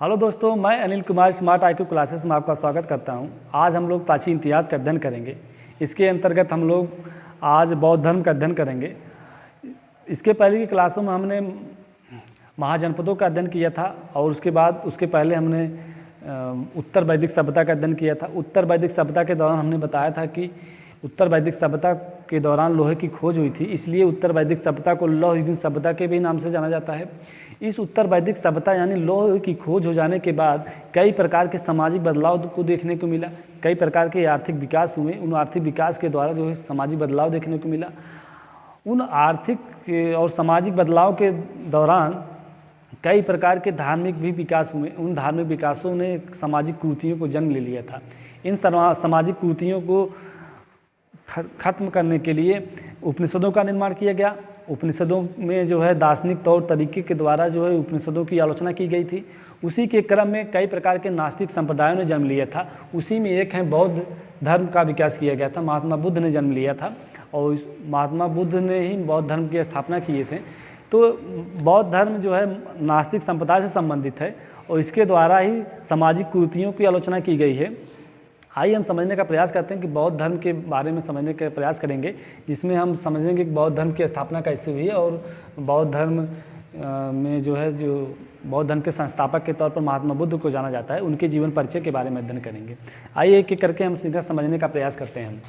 Hello दोस्तों, मैं Anil Kumar smart IQ classes में आपका स्वागत करता हूं। आज हम लोग प्राचीन इतिहास का अध्ययन करेंगे। इसके अंतर्गत हम लोग आज बौद्ध धर्म का अध्ययन करेंगे। इसके पहले की क्लासों में हमने महाजनपदों का अध्ययन किया था और उसके पहले हमने उत्तर वैदिक सभ्यता का अध्ययन किया था। उत्तर वैदिक सभ्यता के दौरान हमने बताया था कि उत्तर वैदिक सभ्यता के दौरान लोहे की खोज हुई थी, इसलिए उत्तर वैदिक सभ्यता को लौह युगीन सभ्यता के भी नाम से जाना जाता है। इस उत्तर वैदिक सभ्यता यानी लौह की खोज हो जाने के बाद कई प्रकार के सामाजिक बदलाव को देखने को मिला, कई प्रकार के आर्थिक विकास हुए। उन आर्थिक विकास के द्वारा जो है सामाजिक बदलाव देखने को मिला। उन आर्थिक और सामाजिक बदलाव के दौरान कई प्रकार के धार्मिक भी विकास हुए। उन धार्मिक विकासों ने सामाजिक कुरीतियों को जन्म ले लिया था। इन सामाजिक कुरीतियों को खत्म करने के लिए उपनिषदों का निर्माण किया गया। उपनिषदों में जो है दार्शनिक तौर तरीके के द्वारा जो है उपनिषदों की आलोचना की गई थी। उसी के क्रम में कई प्रकार के नास्तिक संप्रदायों ने जन्म लिया था। उसी में एक है बौद्ध धर्म का विकास किया गया था। महात्मा बुद्ध ने जन्म लिया था और महात्मा बुद्ध ने ही बौद्ध धर्म की स्थापना किए थे। तो बौद्ध धर्म जो है नास्तिक संप्रदाय से संबंधित है और इसके द्वारा ही सामाजिक कुरीतियों की आलोचना की गई है। आइए हम समझने का प्रयास करते हैं कि बौद्ध धर्म के बारे में समझने का प्रयास करेंगे, जिसमें हम समझेंगे कि बौद्ध धर्म की स्थापना कैसे हुई है और बौद्ध धर्म में जो बौद्ध धर्म के संस्थापक के तौर पर महात्मा बुद्ध को जाना जाता है, उनके जीवन परिचय के बारे में अध्ययन करेंगे। आइए एक एक करके हम सीधा समझने का प्रयास करते हैं।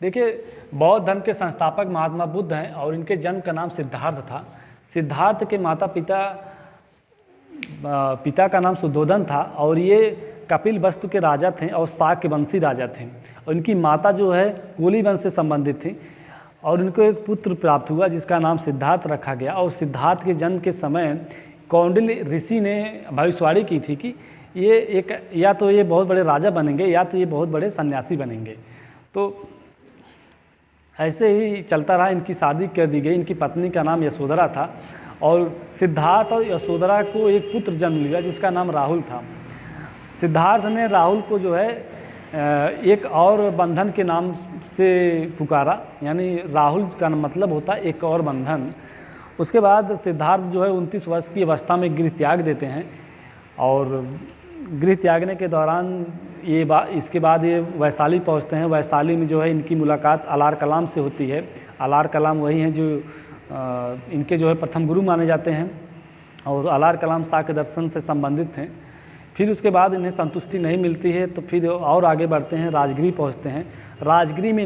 देखिए, बौद्ध धर्म के संस्थापक महात्मा बुद्ध हैं और इनके जन्म का नाम सिद्धार्थ था। सिद्धार्थ के माता पिता का नाम सुद्धोधन था और ये कपिल वस्तु के राजा थे और शाक के वंशी राजा थे। और इनकी माता जो है कोली वंश से संबंधित थी और इनको एक पुत्र प्राप्त हुआ जिसका नाम सिद्धार्थ रखा गया। और सिद्धार्थ के जन्म के समय कौंडिल्य ऋषि ने भविष्यवाणी की थी कि या तो ये बहुत बड़े राजा बनेंगे या तो ये बहुत बड़े सन्यासी बनेंगे। तो ऐसे ही चलता रहा। इनकी शादी कर दी गई। इनकी पत्नी का नाम यशोधरा था और सिद्धार्थ और यशोधरा को एक पुत्र जन्म लिया जिसका नाम राहुल था। सिद्धार्थ ने राहुल को जो है एक और बंधन के नाम से पुकारा, यानी राहुल का मतलब होता है एक और बंधन। उसके बाद सिद्धार्थ जो है 29 वर्ष की अवस्था में गृह त्याग देते हैं और गृह त्यागने के दौरान इसके बाद ये वैशाली पहुंचते हैं। वैशाली में जो है इनकी मुलाकात अलार कलाम से होती है। अलार कलाम वही हैं जो इनके जो है प्रथम गुरु माने जाते हैं और अलार कलाम शाक्य दर्शन से संबंधित हैं। फिर उसके बाद इन्हें संतुष्टि नहीं मिलती है तो फिर और आगे बढ़ते हैं, राजगिरी पहुंचते हैं। राजगिरी में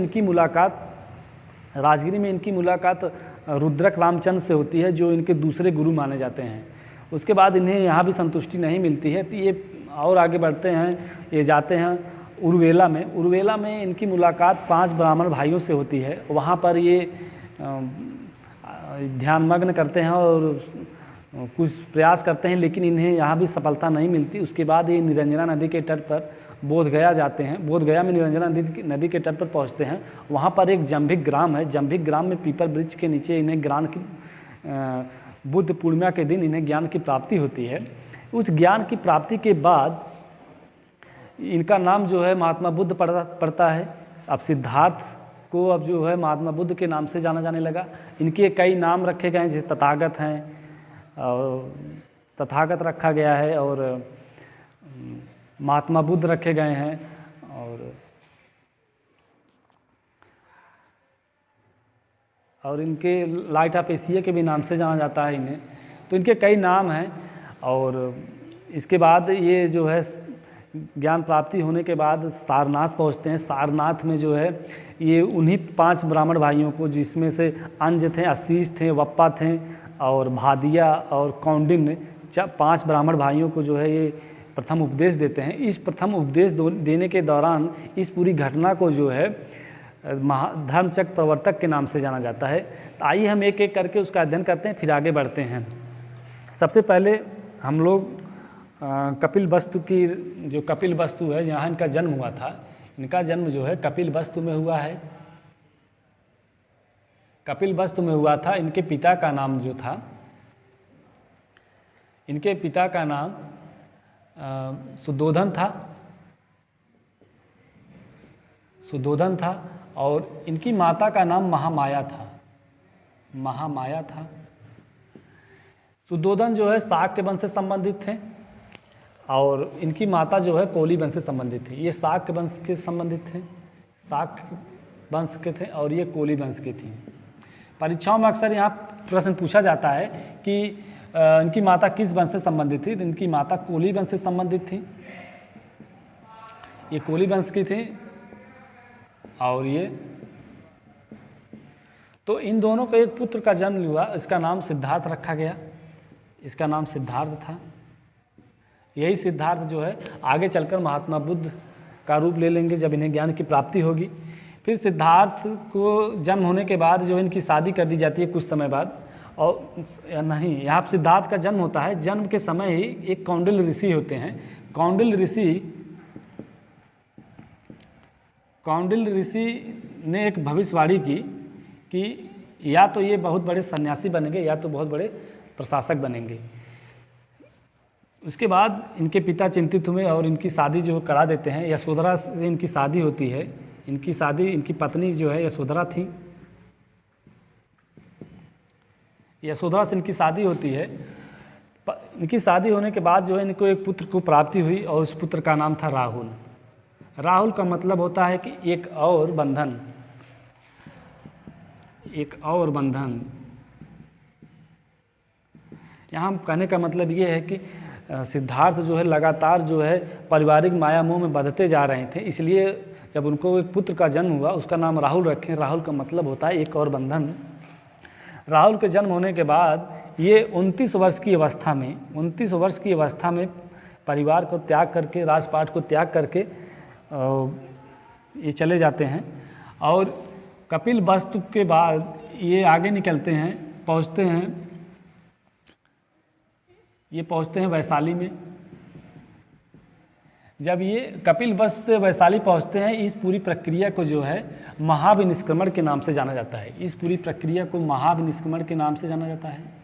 इनकी मुलाकात रुद्रक रामचंद्र से होती है जो इनके दूसरे गुरु माने जाते हैं। उसके बाद इन्हें यहाँ भी संतुष्टि नहीं मिलती है तो ये और आगे बढ़ते हैं। ये जाते हैं उर्वेला में। उर्वेला में इनकी मुलाकात 5 ब्राह्मण भाइयों से होती है। वहाँ पर ये ध्यानमग्न करते हैं और कुछ प्रयास करते हैं, लेकिन इन्हें यहाँ भी सफलता नहीं मिलती। उसके बाद ये निरंजना नदी के तट पर बोधगया जाते हैं। बोधगया में निरंजना नदी के तट पर पहुँचते हैं। वहाँ पर एक जंभिक ग्राम है। जंभिक ग्राम में पीपल वृक्ष के नीचे इन्हें ज्ञान की बुद्ध पूर्णिमा के दिन इन्हें ज्ञान की प्राप्ति होती है। उस ज्ञान की प्राप्ति के बाद इनका नाम जो है महात्मा बुद्ध पड़ता है। अब सिद्धार्थ को अब जो है महात्मा बुद्ध के नाम से जाना जाने लगा। इनके कई नाम रखे गए हैं, जैसे तथागत हैं और तथागत रखा गया है और महात्मा बुद्ध रखे गए हैं और इनके लाइट ऑफ एशिया के भी नाम से जाना जाता है इन्हें। तो इनके कई नाम हैं और इसके बाद ये जो है ज्ञान प्राप्ति होने के बाद सारनाथ पहुंचते हैं। सारनाथ में जो है ये उन्हीं 5 ब्राह्मण भाइयों को, जिसमें से अंज थे, अशीष थे, वप्पा थे और भादिया और कौंडिन्य, 5 ब्राह्मण भाइयों को जो है ये प्रथम उपदेश देते हैं। इस प्रथम उपदेश देने के दौरान इस पूरी घटना को जो है धर्मचक्र प्रवर्तक के नाम से जाना जाता है। तो आइए हम एक एक करके उसका अध्ययन करते हैं, फिर आगे बढ़ते हैं। सबसे पहले हम लोग कपिल वस्तु है, यहाँ इनका जन्म हुआ था। इनका जन्म जो है कपिल वस्तु में हुआ है। कपिल वस्तु में हुआ था। इनके पिता का नाम जो था, इनके पिता का नाम सुद्धोधन था और इनकी माता का नाम महामाया था। सुद्धोधन जो है शाक के वंश से संबंधित थे और इनकी माता जो है कोली वंश से संबंधित थी। ये शाक्य वंश के संबंधित थे, शाक्य वंश के थे, और ये कोली वंश की थी। परीक्षाओं में अक्सर यहाँ प्रश्न पूछा जाता है कि इनकी माता किस वंश से संबंधित थी। इनकी माता कोली वंश से संबंधित थी, ये कोली वंश की थी, और ये तो इन दोनों को एक पुत्र का जन्म हुआ, इसका नाम सिद्धार्थ रखा गया, इसका नाम सिद्धार्थ था। यही सिद्धार्थ जो है आगे चलकर महात्मा बुद्ध का रूप ले लेंगे जब इन्हें ज्ञान की प्राप्ति होगी। फिर सिद्धार्थ को जन्म होने के बाद जो इनकी शादी कर दी जाती है कुछ समय बाद, और नहीं, यहाँ सिद्धार्थ का जन्म होता है, जन्म के समय ही एक कौंडिल्य ऋषि होते हैं। कौंडिल्य ऋषि ने एक भविष्यवाणी की कि या तो ये बहुत बड़े सन्यासी बनेंगे या तो बहुत बड़े प्रशासक बनेंगे। उसके बाद इनके पिता चिंतित हुए और इनकी शादी जो करा देते हैं। यशोधरा से इनकी शादी होती है, इनकी पत्नी जो है यशोधरा थी, यशोधरा से इनकी शादी होती है। इनकी शादी होने के बाद जो है इनको एक पुत्र को प्राप्ति हुई और उस पुत्र का नाम था राहुल। राहुल का मतलब होता है कि एक और बंधन, एक और बंधन। यहाँ कहने का मतलब ये है कि सिद्धार्थ जो है लगातार जो है पारिवारिक माया मोह में बंधते जा रहे थे, इसलिए जब उनको एक पुत्र का जन्म हुआ उसका नाम राहुल रखें। राहुल का मतलब होता है एक और बंधन। राहुल के जन्म होने के बाद ये 29 वर्ष की अवस्था में परिवार को त्याग करके, राजपाट को त्याग करके ये चले जाते हैं। और कपिल वस्तु के बाद ये आगे निकलते हैं, पहुँचते हैं वैशाली में। जब ये कपिल वस्तु से वैशाली पहुँचते हैं, इस पूरी प्रक्रिया को जो है महाविनिष्क्रमण के नाम से जाना जाता है। इस पूरी प्रक्रिया को महाविनिष्क्रमण के नाम से जाना जाता है।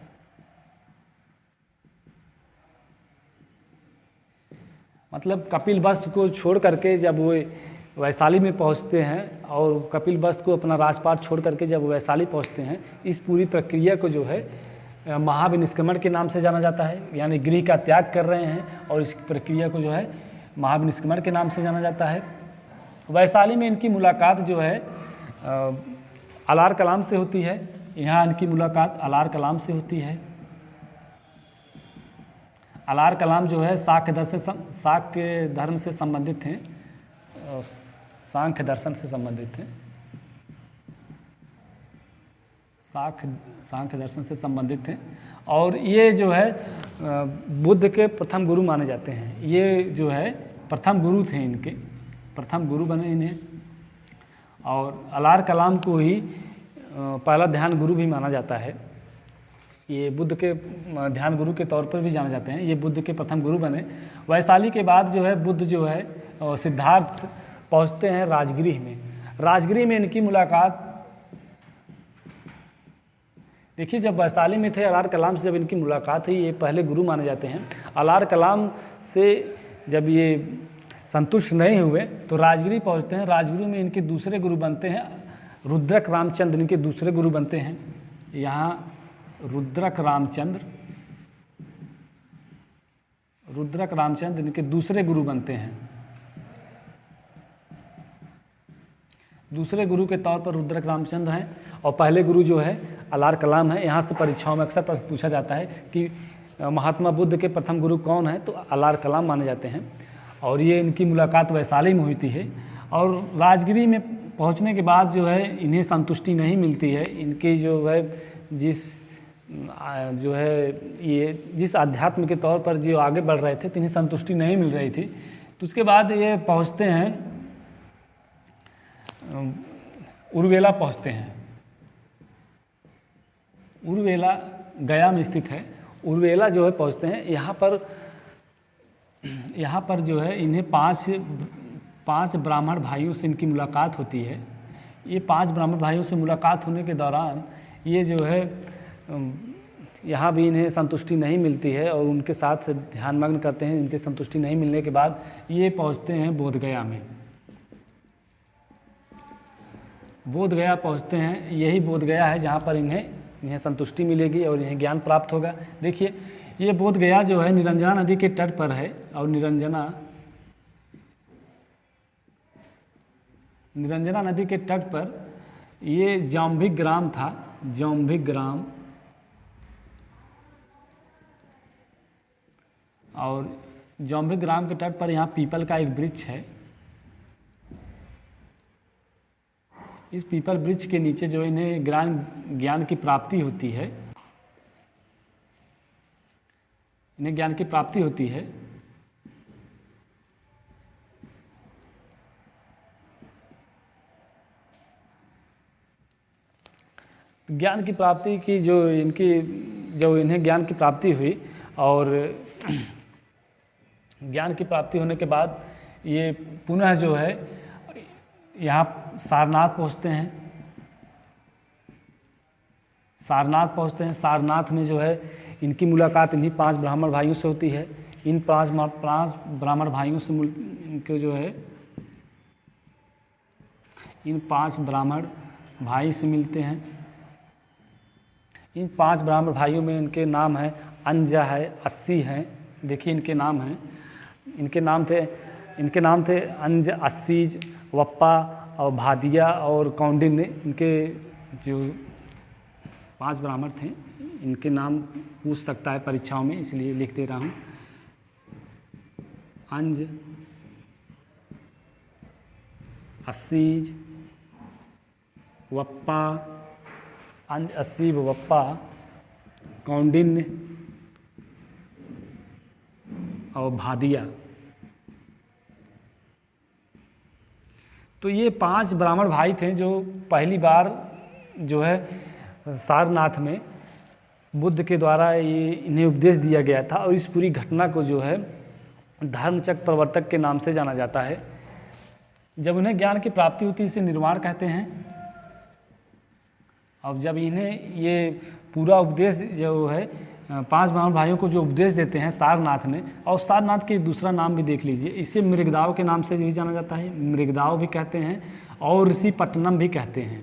मतलब कपिल वस्तु को छोड़ करके जब वो वैशाली में पहुंचते हैं और कपिल वस्तु को अपना राजपाट छोड़ करके जब वैशाली पहुंचते हैं, इस पूरी प्रक्रिया को जो है महाविनिष्क्रमण के नाम से जाना जाता है। यानी गृह का त्याग कर रहे हैं और इस प्रक्रिया को जो है महाविनिष्क्रमण के नाम से जाना जाता है। वैशाली में इनकी मुलाकात जो है अलार कलाम से होती है। यहाँ इनकी मुलाकात अलार कलाम से होती है। अलार कलाम जो है शाक्य धर्म से संबंधित हैं, सांख्य दर्शन से संबंधित हैं, सांख्य दर्शन से संबंधित हैं। और ये जो है बुद्ध के प्रथम गुरु माने जाते हैं। ये जो है प्रथम गुरु थे, इनके प्रथम गुरु बने इन्हें। और अलार कलाम को ही पहला ध्यान गुरु भी माना जाता है। ये बुद्ध के ध्यान गुरु के तौर पर भी जाने जाते हैं। ये बुद्ध के प्रथम गुरु बने। वैशाली के बाद जो है बुद्ध जो है सिद्धार्थ पहुंचते हैं राजगृह में। राजगृह में इनकी मुलाकात, देखिए जब वैशाली में थे अलार कलाम से जब इनकी मुलाकात हुई, ये पहले गुरु माने जाते हैं। अलार कलाम से जब ये संतुष्ट नहीं हुए तो राजगृह पहुंचते हैं। राजगृह में इनके दूसरे गुरु बनते हैं रुद्रक रामचंद्र, इनके दूसरे गुरु बनते हैं। यहाँ रुद्रक रामचंद्र इनके दूसरे गुरु बनते हैं। दूसरे गुरु के तौर पर रुद्रक रामचंद्र हैं और पहले गुरु जो है अलार कलाम है। यहाँ से परीक्षाओं में अक्सर प्रश्न पूछा जाता है कि महात्मा बुद्ध के प्रथम गुरु कौन है, तो अलार कलाम माने जाते हैं। और ये इनकी मुलाकात वैशाली में हुई है। और राजगृह में पहुँचने के बाद जो है इन्हें संतुष्टि नहीं मिलती है। इनके जो है जिस अध्यात्म के तौर पर जो आगे बढ़ रहे थे, तो इन्हें संतुष्टि नहीं मिल रही थी। तो उसके बाद ये पहुँचते हैं उर्वेला पहुँचते हैं। उर्वेला गया में स्थित है। उर्वेला जो है पहुँचते हैं। यहाँ पर जो है इन्हें पांच ब्राह्मण भाइयों से इनकी मुलाकात होती है। ये 5 ब्राह्मण भाइयों से मुलाकात होने के दौरान ये जो है यहाँ भी इन्हें संतुष्टि नहीं मिलती है और उनके साथ ध्यानमग्न करते हैं। इनके संतुष्टि नहीं मिलने के बाद ये पहुँचते हैं बोधगया में। बोधगया पहुँचते हैं। यही बोधगया है जहाँ पर इन्हें संतुष्टि मिलेगी और इन्हें ज्ञान प्राप्त होगा। देखिए ये बोध गया जो है निरंजना नदी के तट पर है, और निरंजना नदी के तट पर ये जाम्भिक ग्राम था, जाम्भिक ग्राम। और जाम्भिक ग्राम के तट पर यहाँ पीपल का एक वृक्ष है। इस पीपल वृक्ष के नीचे जो इन्हें ज्ञान की प्राप्ति होती है, इन्हें ज्ञान की प्राप्ति होती है। ज्ञान की प्राप्ति की जो इन्हें ज्ञान की प्राप्ति हुई, और ज्ञान की प्राप्ति होने के बाद ये पुनः जो है यहाँ सारनाथ पहुँचते हैं। सारनाथ में जो है इनकी मुलाकात इन्हीं 5 ब्राह्मण भाइयों से होती है। इन 5 ब्राह्मण भाइयों से इनके जो है इन 5 ब्राह्मण भाई से मिलते हैं। इन 5 ब्राह्मण भाइयों में इनके नाम है अंजा है, अस्सी हैं। देखिए इनके नाम हैं, इनके नाम थे अंज, अस्सीज, वप्पा और भादिया और कौंडिन्य। इनके जो 5 ब्राह्मण थे, इनके नाम पूछ सकता है परीक्षाओं में, इसलिए लिख दे रहा हूँ। अंज, अस्सीज, वप्पा, अंज, अस्सी, वप्पा, कौंडिन्य और भादिया। तो ये 5 ब्राह्मण भाई थे जो पहली बार जो है सारनाथ में बुद्ध के द्वारा ये इन्हें उपदेश दिया गया था, और इस पूरी घटना को जो है धर्मचक्र प्रवर्तक के नाम से जाना जाता है। जब उन्हें ज्ञान की प्राप्ति होती है इसे निर्वाण कहते हैं। अब जब इन्हें ये पूरा उपदेश जो है 5 ब्राह्मण भाइयों को जो उपदेश देते हैं सारनाथ में, और सारनाथ के दूसरा नाम भी देख लीजिए, इसे मृगदाव के नाम से भी जाना जाता है। मृगदाव भी कहते हैं और ऋषिपट्टनम भी कहते हैं।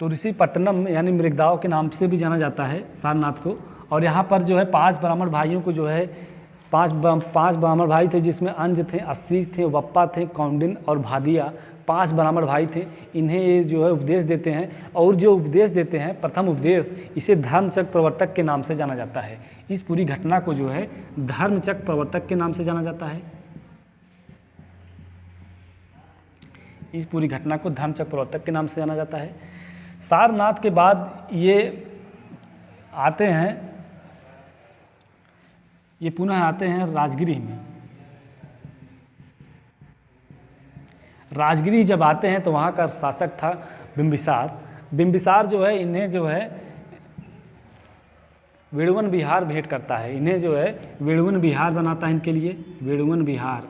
तो ऋषिपट्टनम यानी मृगदाव के नाम से भी जाना जाता है सारनाथ को। और यहाँ पर जो है 5 ब्राह्मण भाइयों को जो है 5 ब्राह्मण भाई थे, जिसमें अंज थे, अस्सीज थे, वप्पा थे, कौंडिन्य और भादिया, 5 ब्राह्मण भाई थे। इन्हें ये जो है उपदेश देते हैं, और जो उपदेश देते हैं प्रथम उपदेश, इसे धर्मचक्र प्रवर्तक के नाम से जाना जाता है। इस पूरी घटना को जो है धर्मचक्र प्रवर्तक के नाम से जाना जाता है। इस पूरी घटना को धर्मचक्र प्रवर्तक के नाम से जाना जाता है। सारनाथ के बाद ये आते हैं, ये पुनः आते हैं राजगिरी में। राजगिरी जब आते हैं तो वहाँ का शासक था बिंबिसार। बिंबिसार जो है इन्हें जो है वेणुवन विहार भेंट करता है। इन्हें जो है वेणुवन विहार बनाता है इनके लिए, वेणुवन विहार।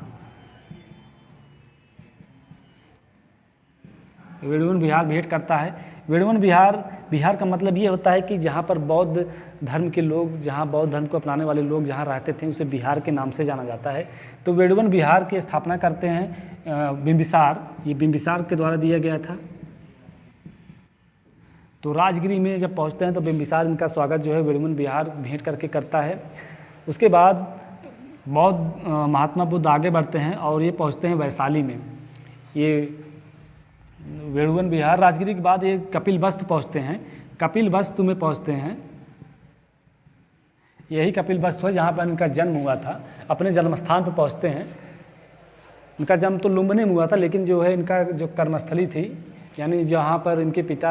वेणुवन विहार भेंट करता है। वेणुवन विहार का मतलब ये होता है कि जहाँ पर बौद्ध धर्म के लोग, जहाँ बौद्ध धर्म को अपनाने वाले लोग जहाँ रहते थे, उसे बिहार के नाम से जाना जाता है। तो वेणुवन विहार की स्थापना करते हैं बिंबिसार। ये बिंबिसार के द्वारा दिया गया था। तो राजगिरी में जब पहुँचते हैं तो बिंबिसार इनका स्वागत जो है वेणुवन विहार भेंट करके करता है। उसके बाद बौद्ध महात्मा बुद्ध आगे बढ़ते हैं और ये पहुँचते हैं वैशाली में। ये वेणुवन विहार राजगिरी के बाद ये कपिलवस्तु पहुँचते हैं। कपिलवस्तु में पहुँचते हैं, यही कपिलवस्तु है जहाँ पर इनका जन्म हुआ था। अपने जन्म स्थान पर पहुँचते हैं। इनका जन्म तो लुम्बिनी में हुआ था, लेकिन जो है इनका जो कर्मस्थली थी, यानी जहाँ पर इनके पिता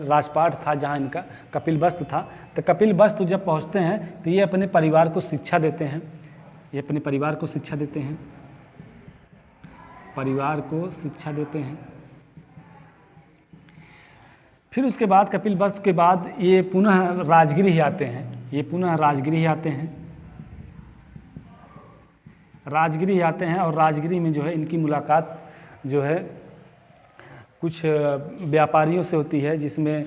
राजपाट था, जहाँ इनका कपिलवस्तु था, तो कपिलवस्तु जब पहुँचते हैं तो ये अपने परिवार को शिक्षा देते हैं। ये अपने परिवार को शिक्षा देते हैं, परिवार को शिक्षा देते हैं। फिर उसके बाद कपिलवस्तु के बाद ये पुनः राजगिरी ही आते हैं। ये पुनः राजगिरी ही आते हैं, राजगिरी ही आते हैं। और राजगिरी में जो है इनकी मुलाकात जो है कुछ व्यापारियों से होती है, जिसमें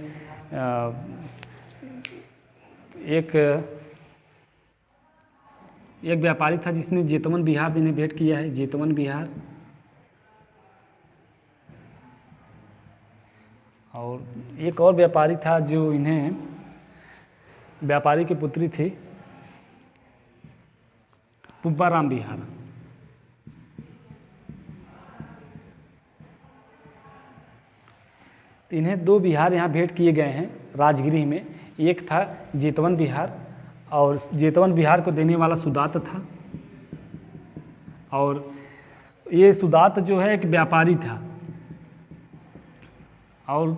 एक व्यापारी था जिसने जेतवन विहार इन्हें भेंट किया है। जेतवन विहार। और एक और व्यापारी था जो इन्हें, व्यापारी की पुत्री थी पुब्बाराम बिहार। तो इन्हें दो बिहार यहाँ भेंट किए गए हैं राजगृह में। एक था जेतवन बिहार, और जेतवन बिहार को देने वाला सुदात था, और ये सुदात जो है एक व्यापारी था। और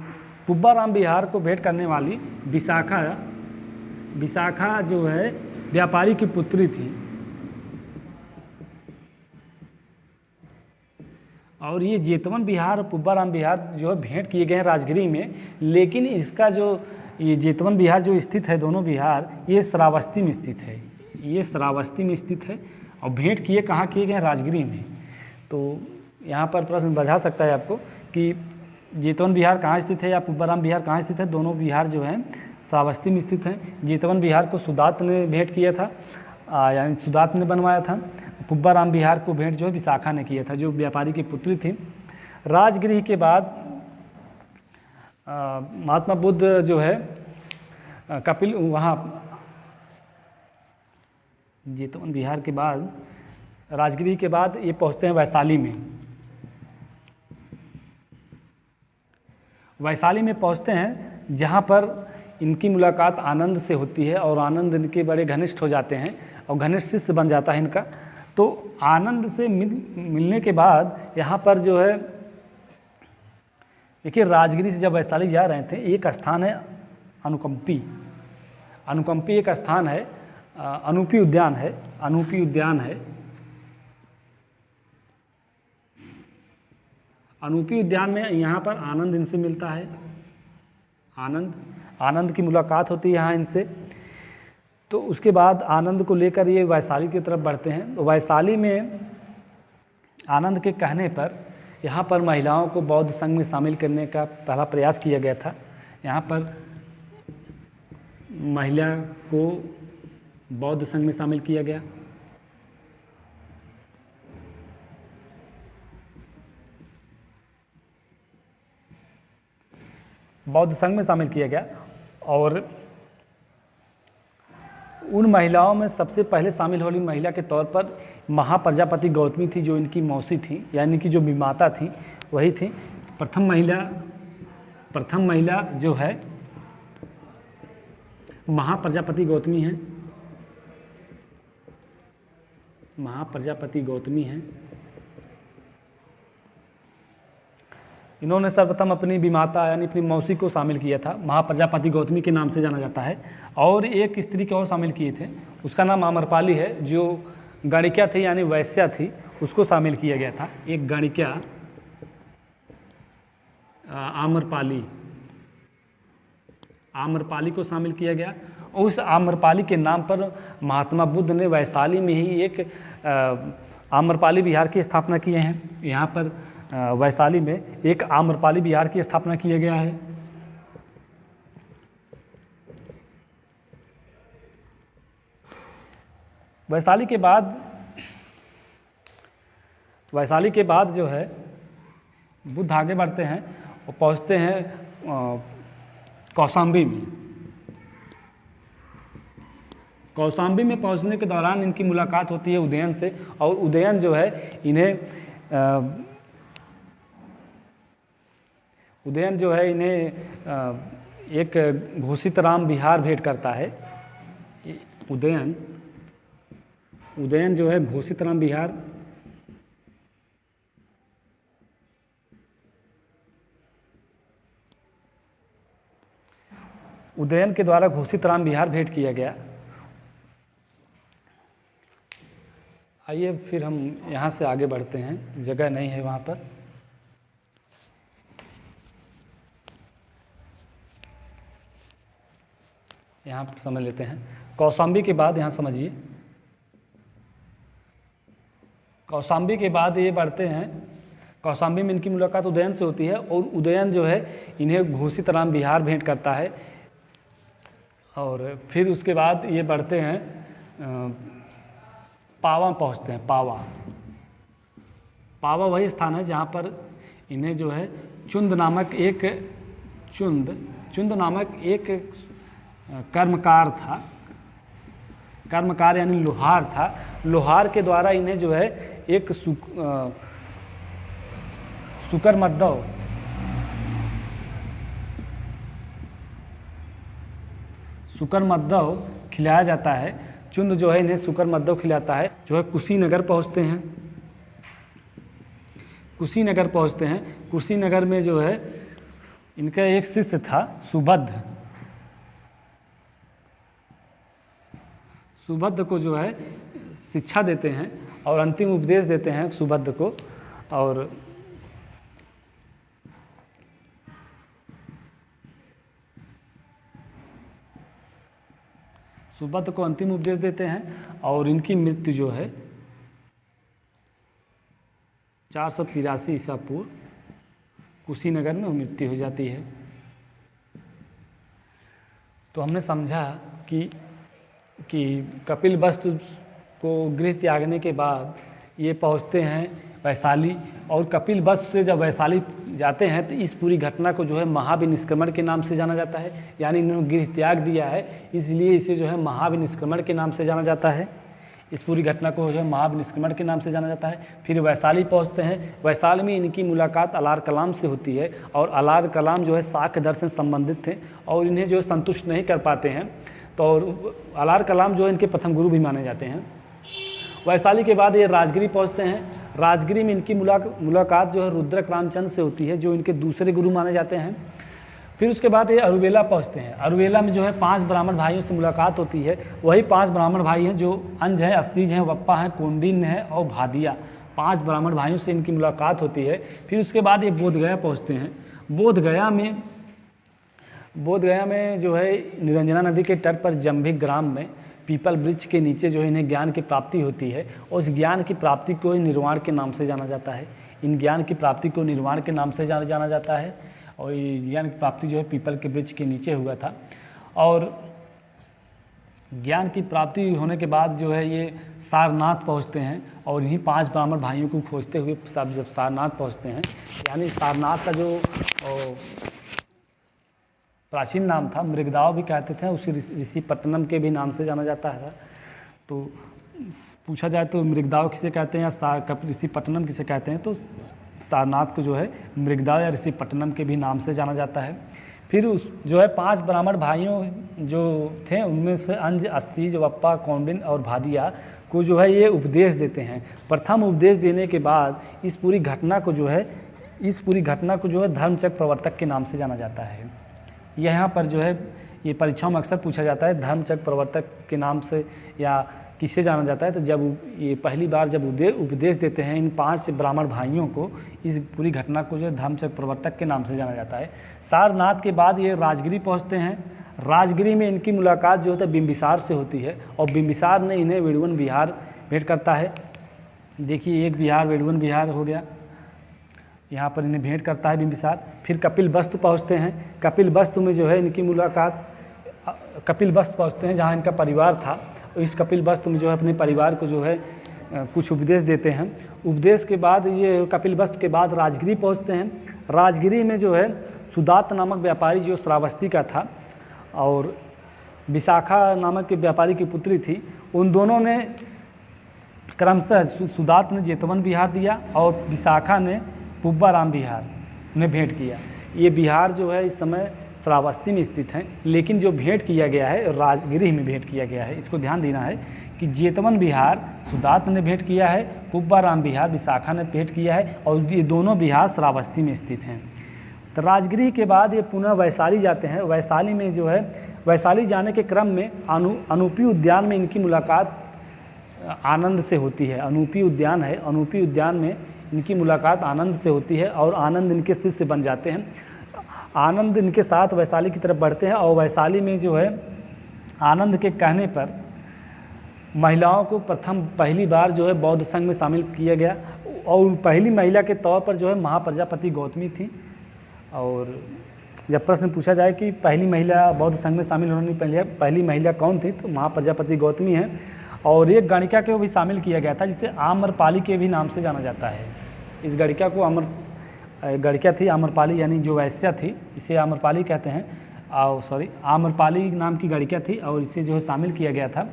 पुब्बाराम बिहार को भेंट करने वाली विशाखा जो है व्यापारी की पुत्री थी। और ये जेतवन बिहार और पुब्बाराम बिहार जो है भेंट किए गए हैं राजगृह में, लेकिन इसका जो ये जेतवन बिहार जो स्थित है, दोनों बिहार ये श्रावस्ती में स्थित है, ये श्रावस्ती में स्थित है। और भेंट किए कहाँ किए गए हैं? राजगृह में। तो यहाँ पर प्रश्न बझा सकता है आपको कि जेतवन बिहार कहाँ स्थित है या पुब्बाराम बिहार कहाँ स्थित है। दोनों बिहार जो हैं श्रावस्ती में स्थित हैं। जेतवन बिहार को सुदात ने भेंट किया था, यानी सुदात ने बनवाया था। पुब्बाराम बिहार को भेंट जो है विशाखा ने किया था, जो व्यापारी की पुत्री थी। राजगृह के बाद महात्मा बुद्ध जो है कपिल वहाँ जेतवन बिहार के बाद, राजगृह के बाद ये पहुँचते हैं वैशाली में। वैशाली में पहुँचते हैं जहाँ पर इनकी मुलाकात आनंद से होती है, और आनंद इनके बड़े घनिष्ठ हो जाते हैं और घनिष्ठ शिष्य बन जाता है इनका। तो आनंद से मिलने के बाद यहाँ पर जो है, देखिए राजगृह से जब वैशाली जा रहे थे, एक स्थान है अनुकंपी। अनुकंपी एक स्थान है, अनूपी उद्यान है, अनूपी उद्यान है। अनूपी उद्यान में यहाँ पर आनंद इनसे मिलता है। आनंद की मुलाकात होती है यहाँ इनसे। तो उसके बाद आनंद को लेकर ये वैशाली की तरफ बढ़ते हैं। तो वैशाली में आनंद के कहने पर यहाँ पर महिलाओं को बौद्ध संघ में शामिल करने का पहला प्रयास किया गया था। यहाँ पर महिला को बौद्ध संघ में शामिल किया गया। बौद्ध संघ में शामिल किया गया, और उन महिलाओं में सबसे पहले शामिल होने महिला के तौर पर महाप्रजापति गौतमी थी, जो इनकी मौसी थी, यानी कि जो विमाता थी वही थी। प्रथम महिला जो है महाप्रजापति गौतमी है, महाप्रजापति गौतमी हैं। इन्होंने सर्वप्रथम अपनी विमाता यानी अपनी मौसी को शामिल किया था, महाप्रजापति गौतमी के नाम से जाना जाता है। और एक स्त्री को और शामिल किए थे, उसका नाम आम्रपाली है, जो गणिका थी यानी वैश्या थी, उसको शामिल किया गया था। एक गणिका आम्रपाली को शामिल किया गया। उस आम्रपाली के नाम पर महात्मा बुद्ध ने वैशाली में ही एक आम्रपाली विहार की स्थापना किए हैं। यहाँ पर वैशाली में एक आम्रपाली विहार की स्थापना किया गया है। वैशाली के बाद जो है बुद्ध आगे बढ़ते हैं और पहुँचते हैं कौशाम्बी में। कौशाम्बी में पहुँचने के दौरान इनकी मुलाकात होती है उदयन से, और उदयन जो है इन्हें एक घोषितराम विहार भेंट करता है। उदयन जो है घोषितराम विहार, उदयन के द्वारा घोषितराम विहार भेंट किया गया। आइए फिर हम यहाँ से आगे बढ़ते हैं, जगह नहीं है वहाँ पर। यहाँ पर समझ लेते हैं। कौशाम्बी के बाद यहाँ समझिए, कौशाम्बी के बाद ये बढ़ते हैं। कौशाम्बी में इनकी मुलाकात उदयन से होती है, और उदयन जो है इन्हें घोषितराम विहार भेंट करता है। और फिर उसके बाद ये बढ़ते हैं, पावा पहुँचते हैं। पावा वही स्थान है जहाँ पर इन्हें जो है चुंद नामक एक चुंद नामक एक कर्मकार था, कर्मकार यानी लोहार था। लोहार के द्वारा इन्हें जो है एक सुकरमद्दव खिलाया जाता है। चुंद जो है इन्हें सुकरमद्दव खिलाता है। जो है कुशीनगर पहुँचते हैं। कुशीनगर में जो है इनका एक शिष्य था सुबद्ध को जो है शिक्षा देते हैं और अंतिम उपदेश देते हैं सुबद्ध को, और सुबद्ध को अंतिम उपदेश देते हैं। और इनकी मृत्यु जो है 483 ईसा पूर्व कुशीनगर में मृत्यु हो जाती है। तो हमने समझा कि कपिल वस्तु को गृह त्यागने के बाद ये पहुंचते हैं वैशाली, और कपिल वस्तु से जब वैशाली जाते हैं तो इस पूरी घटना को जो है महाविनिष्क्रमण के नाम से जाना जाता है। यानी इन्होंने गृह त्याग दिया है, इसलिए इसे जो है महाविनिष्क्रमण के नाम से जाना जाता है। इस पूरी घटना को जो है महाविनिष्क्रमण के नाम से जाना जाता है। फिर वैशाली पहुंचते हैं। वैशाली में इनकी मुलाकात अलार कलाम से होती है, और अलार कलाम जो है शाक्य दर्शन संबंधित थे और इन्हें जो है संतुष्ट नहीं कर पाते हैं। तो अलार कलाम जो है इनके प्रथम गुरु भी माने जाते हैं। वैशाली के बाद ये राजगिरी पहुंचते हैं। राजगिरी में इनकी मुलाकात जो है रुद्रक रामचंद्र से होती है, जो इनके दूसरे गुरु माने जाते हैं। फिर उसके बाद ये अरुवेला पहुंचते हैं। अरुवेला में जो है 5 ब्राह्मण भाइयों से मुलाकात होती है। वही 5 ब्राह्मण भाई हैं जो अंज हैं, अस्सीज हैं, वप्पा हैं, कौंडिन्य है और भादिया। 5 ब्राह्मण भाइयों से इनकी मुलाकात होती है। फिर उसके बाद ये बोधगया पहुँचते हैं। बोधगया में जो है निरंजना नदी के तट पर जंभिक ग्राम में पीपल वृक्ष के नीचे जो है इन्हें ज्ञान की प्राप्ति होती है, और उस ज्ञान की प्राप्ति को निर्वाण के नाम से जाना जाता है। इन ज्ञान की प्राप्ति को निर्वाण के नाम से जाना जाता है, और ये ज्ञान की प्राप्ति जो है पीपल के वृक्ष के नीचे हुआ था। और ज्ञान की प्राप्ति होने के बाद जो है ये सारनाथ पहुँचते हैं, और इन्हीं 5 ब्राह्मण भाइयों को खोजते हुए सब जब सारनाथ पहुँचते हैं, यानी सारनाथ का जो प्राचीन नाम था मृगदाव भी कहते थे, उसी ऋषिपट्टनम के भी नाम से जाना जाता है। तो पूछा जाए तो मृगदाव किसे कहते हैं या ऋषिपट्टनम किसे कहते हैं, तो सारनाथ को जो है मृगदाव या ऋषिपट्टनम के भी नाम से जाना जाता है। फिर जो है 5 ब्राह्मण भाइयों जो थे उनमें से अंज, अस्सीज, वप्पा, कौंडिन्य और भादिया को जो है ये उपदेश देते हैं। प्रथम उपदेश देने के बाद इस पूरी घटना को जो है धर्मचक्र प्रवर्तक के नाम से जाना जाता है। यहाँ पर जो है ये परीक्षाओं में अक्सर पूछा जाता है धर्मचक्र प्रवर्तक के नाम से या किसे जाना जाता है। तो जब ये पहली बार जब उपदेश देते हैं इन 5 ब्राह्मण भाइयों को, इस पूरी घटना को जो है धर्मचक्र प्रवर्तक के नाम से जाना जाता है। सारनाथ के बाद ये राजगिरी पहुँचते हैं। राजगिरी में इनकी मुलाकात जो होता है बिंबिसार से होती है, और बिंबिसार ने इन्हें वेड़ुवन विहार भेंट करता है। देखिए एक विहार वेड़ुवन विहार हो गया, यहाँ पर इन्हें भेंट करता है बिंबिसार। फिर कपिल वस्तु पहुँचते हैं। कपिल वस्तु में जो है इनकी मुलाकात कपिल वस्तु पहुँचते हैं जहाँ इनका परिवार था। इस कपिल वस्तु में जो है अपने परिवार को जो है कुछ उपदेश देते हैं। उपदेश के बाद ये कपिल वस्तु के बाद राजगिरी पहुँचते हैं। राजगिरी में जो है सुदात नामक व्यापारी जो श्रावस्ती का था और विशाखा नामक के व्यापारी की पुत्री थी, उन दोनों ने क्रमशः सुदात ने जेतवन विहार दिया और विशाखा ने पुब्बाराम विहार में भेंट किया। ये बिहार जो है इस समय श्रावस्ती में स्थित हैं, लेकिन जो भेंट किया गया है राजगिरी में भेंट किया गया है। इसको ध्यान देना है कि जेतवन विहार सुदात ने भेंट किया है, पुब्बाराम विहार विशाखा ने भेंट किया है, और ये दोनों विहार श्रावस्ती में स्थित हैं। तो राजगिरी के बाद ये पुनः वैशाली जाते हैं। वैशाली में जो है वैशाली जाने के क्रम में अनूपी उद्यान में इनकी मुलाकात आनंद से होती है। अनूपी उद्यान है, अनूपी उद्यान में इनकी मुलाकात आनंद से होती है और आनंद इनके शिष्य बन जाते हैं। आनंद इनके साथ वैशाली की तरफ बढ़ते हैं, और वैशाली में जो है आनंद के कहने पर महिलाओं को पहली बार जो है बौद्ध संघ में शामिल किया गया, और पहली महिला के तौर पर जो है महाप्रजापति गौतमी थी। और जब प्रश्न पूछा जाए कि पहली महिला बौद्ध संघ में शामिल होने पहली महिला कौन थी, तो महाप्रजापति गौतमी है। और एक गणिका को भी शामिल किया गया था जिसे आम्रपाली के भी नाम से जाना जाता है। इस गणिका को गढ़िका थी आम्रपाली, यानी जो वैश्या थी, इसे आम्रपाली कहते हैं, और आम्रपाली नाम की गढ़िका थी और इसे जो है शामिल किया गया था।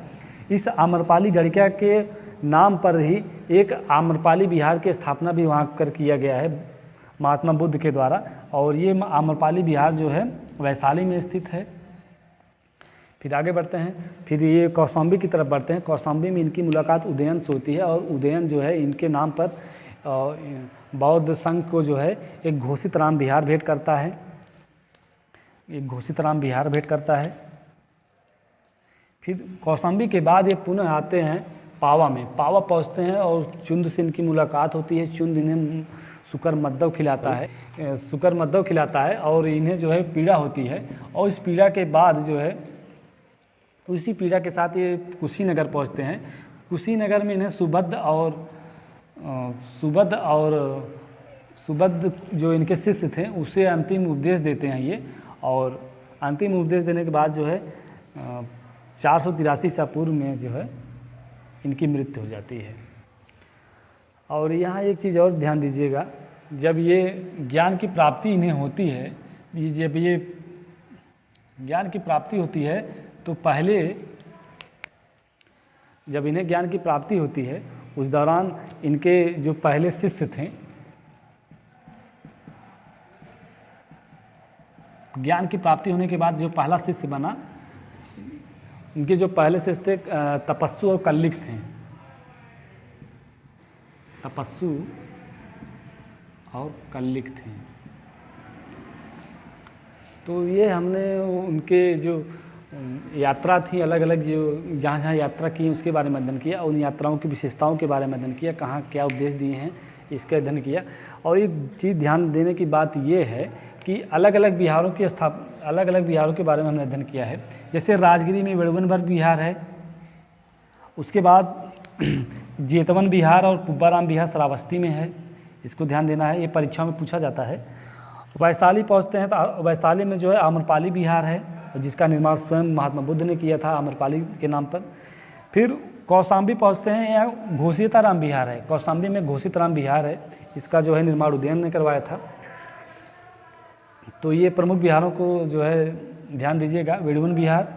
इस आम्रपाली गढ़िका के नाम पर ही एक आम्रपाली बिहार की स्थापना भी वहाँ कर किया गया है महात्मा बुद्ध के द्वारा, और ये आम्रपाली बिहार जो है वैशाली में स्थित है। फिर आगे बढ़ते हैं, फिर ये कौशाम्बी की तरफ बढ़ते हैं। कौशाम्बी में इनकी मुलाकात उदयन से होती है और उदयन जो है इनके नाम पर बौद्ध संघ को जो है एक घोषित राम विहार भेंट करता है, एक घोषित राम विहार भेंट करता है। फिर कौशाम्बी के बाद ये पुनः आते हैं पावा में। पावा पहुँचते हैं और चुंद से इनकी मुलाकात होती है। चुंद इन्हें शुकर मद्दव खिलाता है, शुकर मद्दव खिलाता है और इन्हें जो है पीड़ा होती है, और इस पीड़ा के बाद जो है उसी पीड़ा के साथ ये कुशीनगर पहुंचते हैं। कुशीनगर में इन्हें सुबद्ध जो इनके शिष्य थे उसे अंतिम उपदेश देते हैं ये, और अंतिम उपदेश देने के बाद जो है 483 ईसा पूर्व में जो है इनकी मृत्यु हो जाती है। और यहाँ एक चीज़ और ध्यान दीजिएगा, जब ये ज्ञान की प्राप्ति इन्हें होती है, जब ये ज्ञान की प्राप्ति होती है तो पहले जब इन्हें ज्ञान की प्राप्ति होती है उस दौरान इनके जो पहले शिष्य थे, ज्ञान की प्राप्ति होने के बाद जो पहला शिष्य बना, इनके जो पहले शिष्य थे तपस्सु और कल्लिक थे। तपस्सु और कल्लिक थे। तो ये हमने उनके जो यात्रा थी, अलग अलग जो जहाँ यात्रा की उसके बारे में अध्ययन किया, उन यात्राओं की विशेषताओं के बारे में अध्ययन किया, कहाँ क्या उपदेश दिए हैं इसका अध्ययन किया। और एक चीज़ ध्यान देने की बात ये है कि अलग अलग बिहारों के बारे में हमने अध्ययन किया है। जैसे राजगिरी में वेणुवनवर्ग बिहार है, उसके बाद जेतवन बिहार और पुब्बाराम बिहार श्रावस्ती में है, इसको ध्यान देना है, ये परीक्षा में पूछा जाता है। वैशाली पहुँचते हैं तो वैशाली में जो है आम्रपाली बिहार है, जिसका निर्माण स्वयं महात्मा बुद्ध ने किया था आम्रपाली के नाम पर। फिर कौशाम्बी पहुँचते हैं, यहाँ घोषिताराम बिहार है, कौशाम्बी में घोषिताराम बिहार है, इसका जो है निर्माण उदयन ने करवाया था। तो ये प्रमुख बिहारों को जो है ध्यान दीजिएगा, वेणुवन बिहार,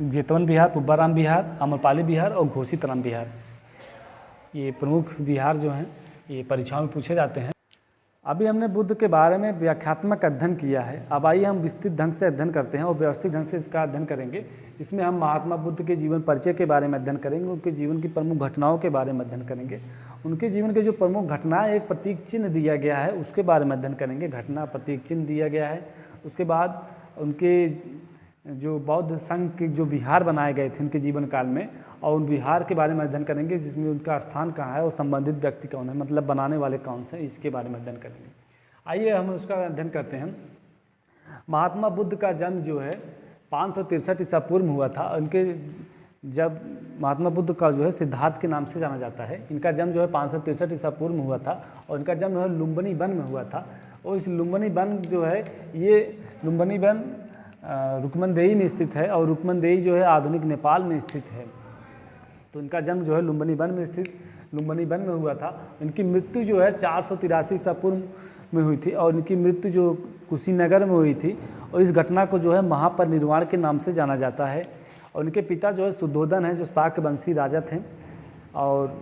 जेतवन बिहार, पुब्बाराम बिहार, आम्रपाली बिहार और घोषिताराम बिहार, ये प्रमुख बिहार जो हैं ये परीक्षाओं में पूछे जाते हैं। अभी हमने बुद्ध के बारे में व्याख्यात्मक अध्ययन किया है, अब आइए हम विस्तृत ढंग से अध्ययन करते हैं और व्यवस्थित ढंग से इसका अध्ययन करेंगे। इसमें हम महात्मा बुद्ध के जीवन परिचय के बारे में अध्ययन करेंगे, उनके जीवन की प्रमुख घटनाओं के बारे में अध्ययन करेंगे, उनके जीवन के जो प्रमुख घटनाएं एक प्रतीक चिन्ह दिया गया है उसके बारे में अध्ययन करेंगे, घटना प्रतीक चिन्ह दिया गया है। उसके बाद उनके जो बौद्ध संघ के जो विहार बनाए गए थे उनके जीवन काल में, और उन विहार के बारे में अध्ययन करेंगे, जिसमें उनका स्थान कहाँ है और संबंधित व्यक्ति कौन है, मतलब बनाने वाले कौन से, इसके बारे में अध्ययन करेंगे। आइए हम उसका अध्ययन करते हैं। महात्मा बुद्ध का जन्म जो है 563 ईसा पूर्व में हुआ था। उनके जब महात्मा बुद्ध का जो है सिद्धार्थ के नाम से जाना जाता है, इनका जन्म जो है 563 ईसा पूर्व में हुआ था और इनका जन्म जो है लुम्बिनी वन में हुआ था। और इस लुम्बिनी वन जो है, ये लुम्बिनी वन रुक्मनदेही में स्थित है और रुक्मनदेही जो है आधुनिक नेपाल में स्थित है। तो इनका जन्म जो है लुम्बिनी वन में स्थित लुम्बिनी वन में हुआ था। इनकी मृत्यु जो है 483 ईसा पूर्व में हुई थी और इनकी मृत्यु जो कुशीनगर में हुई थी, और इस घटना को जो है महापरिनिर्वाण के नाम से जाना जाता है। और इनके पिता जो है शुद्धोधन है, जो शाक्य वंशी राजा थे, और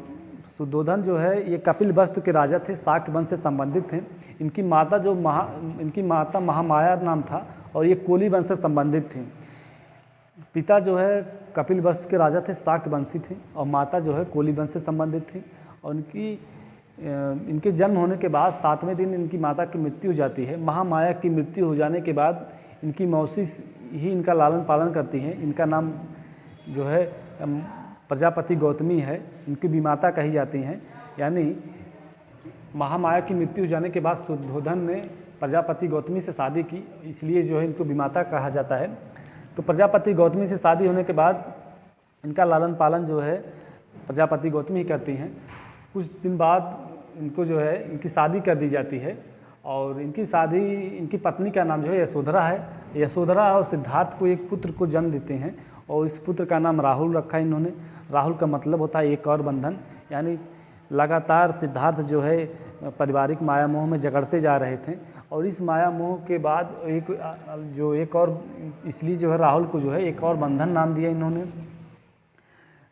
शुद्धोधन जो है ये कपिलवस्तु के राजा थे, शाक्य वंश से संबंधित थे। इनकी माता महामाया नाम था और ये कोली वंश से संबंधित थी। पिता जो है कपिलवस्तु के राजा थे, शाक्य वंशी थे, और माता जो है कोली वंश से संबंधित थी। और इनके जन्म होने के बाद 7वें दिन इनकी माता की मृत्यु हो जाती है। महामाया की मृत्यु हो जाने के बाद इनकी मौसी ही इनका लालन पालन करती हैं। इनका नाम जो है प्रजापति गौतमी है, इनकी विमाता कही जाती हैं। यानी महामाया की मृत्यु हो जाने के बाद शुद्धोधन ने प्रजापति गौतमी से शादी की, इसलिए जो है इनको विमाता कहा जाता है। तो प्रजापति गौतमी से शादी होने के बाद इनका लालन पालन जो है प्रजापति गौतमी ही करती हैं। कुछ दिन बाद इनको जो है इनकी शादी कर दी जाती है, और इनकी पत्नी का नाम जो है यशोधरा है। यशोधरा और सिद्धार्थ को एक पुत्र को जन्म देते हैं, और इस पुत्र का नाम राहुल रखा इन्होंने। राहुल का मतलब होता है एक और बंधन, यानी लगातार सिद्धार्थ जो है पारिवारिक माया मोह में जकड़ते जा रहे थे। और इस माया मोह के बाद एक और इसलिए जो है राहुल को जो है एक और बंधन नाम दिया इन्होंने।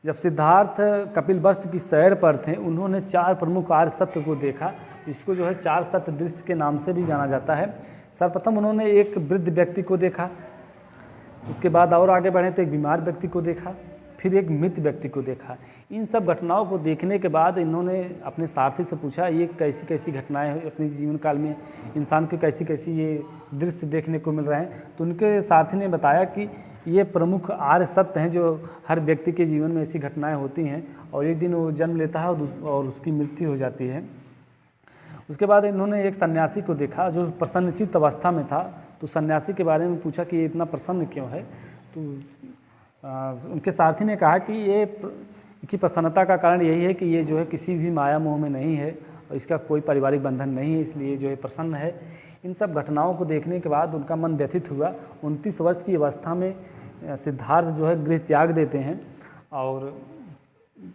जब सिद्धार्थ कपिलवस्तु की सैर पर थे, उन्होंने 4 प्रमुख आर्य सत्य को देखा। इसको जो है 4 सत्य दृश्य के नाम से भी जाना जाता है। सर्वप्रथम उन्होंने एक वृद्ध व्यक्ति को देखा, उसके बाद और आगे बढ़े तो एक बीमार व्यक्ति को देखा, फिर एक मृत व्यक्ति को देखा। इन सब घटनाओं को देखने के बाद इन्होंने अपने सारथी से पूछा ये कैसी कैसी घटनाएं हैं अपने जीवन काल में, इंसान को कैसी कैसी ये दृश्य देखने को मिल रहे हैं। तो उनके सारथी ने बताया कि ये प्रमुख आर्य सत्य हैं जो हर व्यक्ति के जीवन में ऐसी घटनाएं होती हैं और एक दिन वो जन्म लेता है और उसकी मृत्यु हो जाती है। उसके बाद इन्होंने एक सन्यासी को देखा जो प्रसन्नचित्त अवस्था में था। तो सन्यासी के बारे में पूछा कि ये इतना प्रसन्न क्यों है। तो उनके सारथी ने कहा कि ये की प्रसन्नता का कारण यही है कि ये जो है किसी भी माया मोह में नहीं है और इसका कोई पारिवारिक बंधन नहीं है, इसलिए जो है प्रसन्न है। इन सब घटनाओं को देखने के बाद उनका मन व्यथित हुआ। 29 वर्ष की अवस्था में सिद्धार्थ जो है गृह त्याग देते हैं और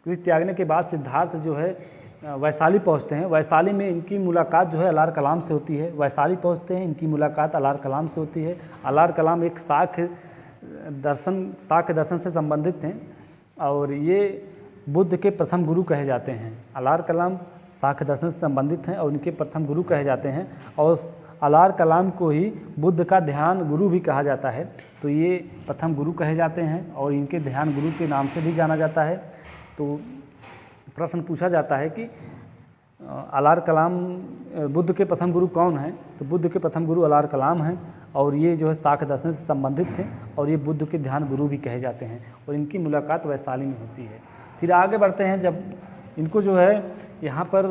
गृह त्यागने के बाद सिद्धार्थ जो है वैशाली पहुंचते हैं। वैशाली में इनकी मुलाकात जो है अलार कलाम से होती है। वैशाली पहुंचते हैं, इनकी मुलाकात अलार कलाम से होती है। अलार कलाम एक शाक्य दर्शन से संबंधित हैं और ये बुद्ध के प्रथम गुरु कहे जाते हैं। अलार कलाम शाक्य दर्शन से संबंधित हैं और इनके प्रथम गुरु कहे जाते हैं और अलार कलाम को ही बुद्ध का ध्यान गुरु भी कहा जाता है। तो ये प्रथम गुरु कहे जाते हैं और इनके ध्यान गुरु के नाम से भी जाना जाता है। तो प्रश्न पूछा जाता है कि अलार कलाम बुद्ध के प्रथम गुरु कौन हैं? तो बुद्ध के प्रथम गुरु अलार कलाम हैं और ये जो है शाक्य दर्शन से संबंधित थे और ये बुद्ध के ध्यान गुरु भी कहे जाते हैं और इनकी मुलाकात वैशाली में होती है। फिर आगे बढ़ते हैं। जब इनको जो है यहाँ पर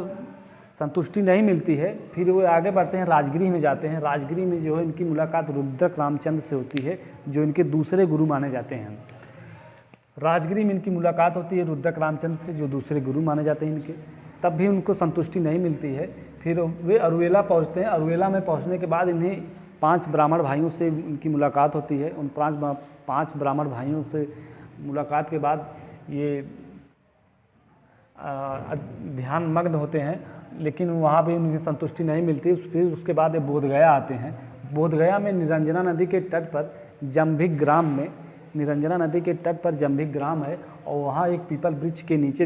संतुष्टि नहीं मिलती है, फिर वो आगे बढ़ते हैं, राजगिरी में जाते हैं। राजगिरी में जो है इनकी मुलाकात रुद्रक रामचंद्र से होती है जो इनके दूसरे गुरु माने जाते हैं। राजगिरी में इनकी मुलाकात होती है रुद्रक रामचंद्र से जो दूसरे गुरु माने जाते हैं इनके। तब भी उनको संतुष्टि नहीं मिलती है। फिर वे अरुवेला पहुँचते हैं। अरुवेला में पहुँचने के बाद इन्हें 5 ब्राह्मण भाइयों से इनकी मुलाकात होती है। उन 5 ब्राह्मण भाइयों से मुलाकात के बाद ये ध्यान मग्न होते हैं, लेकिन वहाँ भी उनकी संतुष्टि नहीं मिलती। फिर उसके बाद ये बोधगया आते हैं। बोधगया में निरंजना नदी के तट पर जंभिक ग्राम में निरंजना नदी के तट पर जंभिक ग्राम है और वहाँ एक पीपल वृक्ष के नीचे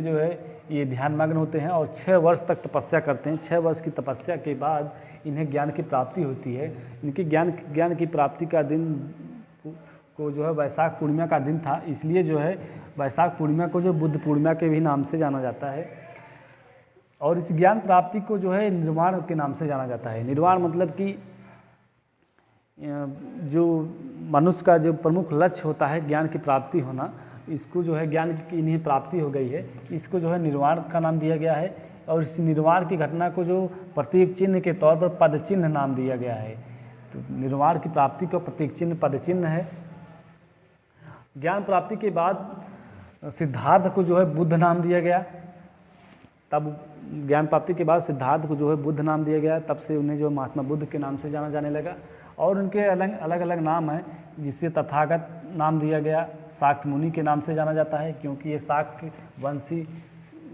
जो है ये ध्यान मग्न होते हैं और 6 वर्ष तक तपस्या करते हैं। 6 वर्ष की तपस्या के बाद इन्हें ज्ञान की प्राप्ति होती है। इनकी ज्ञान की प्राप्ति का दिन को जो है वैशाख पूर्णिमा का दिन था, इसलिए जो है वैशाख पूर्णिमा को जो बुद्ध पूर्णिमा के भी नाम से जाना जाता है। और इस ज्ञान प्राप्ति को जो है निर्वाण के नाम से जाना जाता है। निर्वाण मतलब कि जो मनुष्य का जो प्रमुख लक्ष्य होता है ज्ञान की प्राप्ति होना, इसको जो है ज्ञान की इन्हें प्राप्ति हो गई है, इसको जो है निर्वाण का नाम दिया गया है। और इस निर्वाण की घटना को जो प्रतीक चिन्ह के तौर पर पद चिन्ह नाम दिया गया है। तो निर्वाण की प्राप्ति को प्रतीक चिन्ह पद चिन्ह है। ज्ञान प्राप्ति के बाद सिद्धार्थ को जो है बुद्ध नाम दिया गया। तब ज्ञान प्राप्ति के बाद सिद्धार्थ को जो है बुद्ध नाम दिया गया। तब से उन्हें जो महात्मा बुद्ध के नाम से जाना जाने लगा। और उनके अलग अलग नाम हैं, जिससे तथागत नाम दिया गया। शाक्य मुनि के नाम से जाना जाता है क्योंकि ये शाक्य वंशी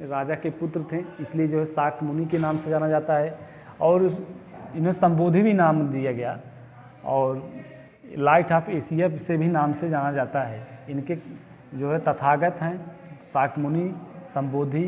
राजा के पुत्र थे, इसलिए जो है शाक्य मुनि के नाम से जाना जाता है। और इन्हें संबोधि भी नाम दिया गया और लाइट ऑफ एशिया से भी नाम से जाना जाता है। इनके जो है तथागत हैं, शाक्य मुनि, संबोधि,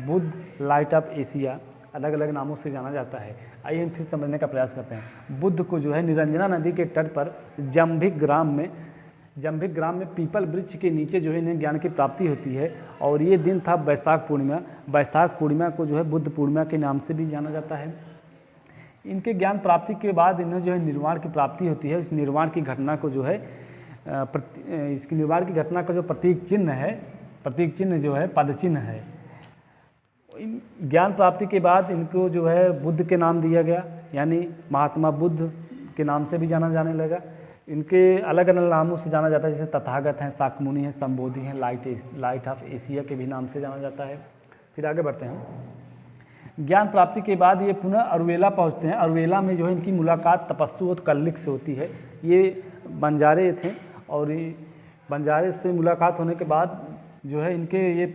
बुद्ध, लाइट ऑफ एशिया, अलग अलग नामों से जाना जाता है। आइए हम फिर समझने का प्रयास करते हैं। बुद्ध को जो है निरंजना नदी के तट पर जंभिक ग्राम में पीपल वृक्ष के नीचे जो है इन्हें ज्ञान की प्राप्ति होती है और ये दिन था वैशाख पूर्णिमा। वैशाख पूर्णिमा को जो है बुद्ध पूर्णिमा के नाम से भी जाना जाता है। इनके ज्ञान प्राप्ति के बाद इन्हें जो है निर्वाण की प्राप्ति होती है। इस निर्वाण की घटना को जो है इसकी निर्वाण की घटना का जो प्रतीक चिन्ह जो है पद चिन्ह है। ज्ञान प्राप्ति के बाद इनको जो है बुद्ध के नाम दिया गया, यानी महात्मा बुद्ध के नाम से भी जाना जाने लगा। इनके अलग अलग नामों से जाना जाता है, जैसे तथागत हैं, शाक्य मुनि हैं, संबोधि हैं, लाइट ऑफ एशिया के भी नाम से जाना जाता है। फिर आगे बढ़ते हैं। ज्ञान प्राप्ति के बाद ये पुनः अरुवेला पहुँचते हैं। अरुवेला में जो है इनकी मुलाकात तपस्सु और कल्लिक से होती है। ये बंजारे थे और बंजारे से मुलाकात होने के बाद जो है इनके ये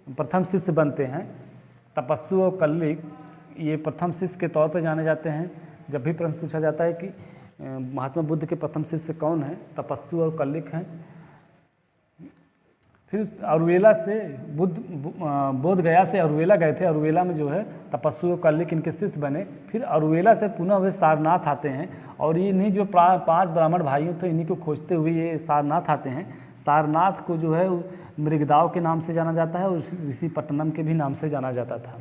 प्रथम शिष्य बनते हैं। तपस्सु और कल्लिक ये प्रथम शिष्य के तौर पर जाने जाते हैं। जब भी प्रश्न पूछा जाता है कि महात्मा बुद्ध के प्रथम शिष्य कौन है, तपस्सु और कल्लिक हैं। फिर अरुवेला से बोध गया से अरुवेला गए थे। अरुवेला में जो है तपस्सु और कल्लिक इनके शिष्य बने। फिर अरुवेला से पुनः वे सारनाथ आते हैं और ये इन्हीं जो 5 ब्राह्मण भाइयों थे, इन्हीं को खोजते हुए ये सारनाथ आते हैं। सारनाथ को जो है मृगदाव के नाम से जाना जाता है और ऋषिपट्टनम के भी नाम से जाना जाता था।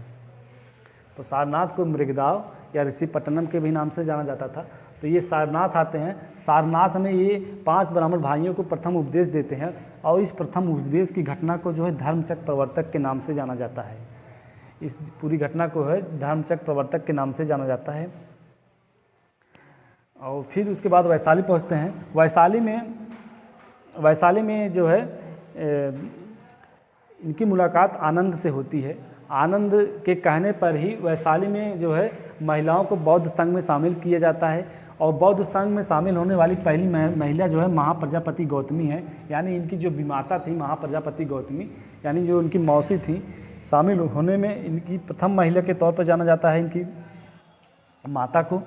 तो सारनाथ को मृगदाव या ऋषिपट्टनम के भी नाम से जाना जाता था। तो ये सारनाथ आते हैं। सारनाथ में ये 5 ब्राह्मण भाइयों को प्रथम उपदेश देते हैं और इस प्रथम उपदेश की घटना को जो है धर्मचक्र प्रवर्तक के नाम से जाना जाता है। इस पूरी घटना को है धर्मचक्र प्रवर्तक के नाम से जाना जाता है। और फिर उसके बाद वैशाली पहुँचते हैं। वैशाली में जो है इनकी मुलाकात आनंद से होती है। आनंद के कहने पर ही वैशाली में जो है महिलाओं को बौद्ध संघ में शामिल किया जाता है और बौद्ध संघ में शामिल होने वाली पहली महिला जो है महाप्रजापति गौतमी है। यानी इनकी जो विमाता थी महाप्रजापति गौतमी, यानी जो इनकी मौसी थी, शामिल होने में इनकी प्रथम महिला के तौर पर जाना जाता है इनकी माता को।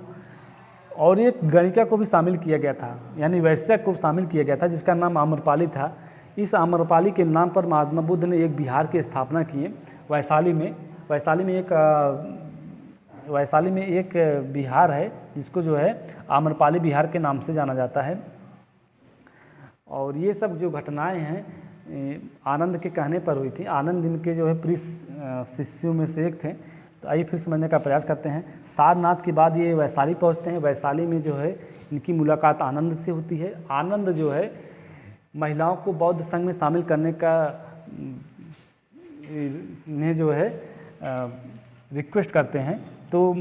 और एक गणिका को भी शामिल किया गया था, यानी वैश्या को शामिल किया गया था जिसका नाम आम्रपाली था। इस आम्रपाली के नाम पर महात्मा बुद्ध ने एक विहार की स्थापना की है वैशाली में। वैशाली में एक विहार है जिसको जो है आम्रपाली विहार के नाम से जाना जाता है। और ये सब जो घटनाएं हैं आनंद के कहने पर हुई थी। आनंद इनके जो है प्रिय शिष्यों में से एक थे। तो आइए फिर समझने का प्रयास करते हैं। सारनाथ के बाद ये वैशाली पहुंचते हैं। वैशाली में जो है इनकी मुलाकात आनंद से होती है। आनंद जो है महिलाओं को बौद्ध संघ में शामिल करने का ने जो है रिक्वेस्ट करते हैं। तो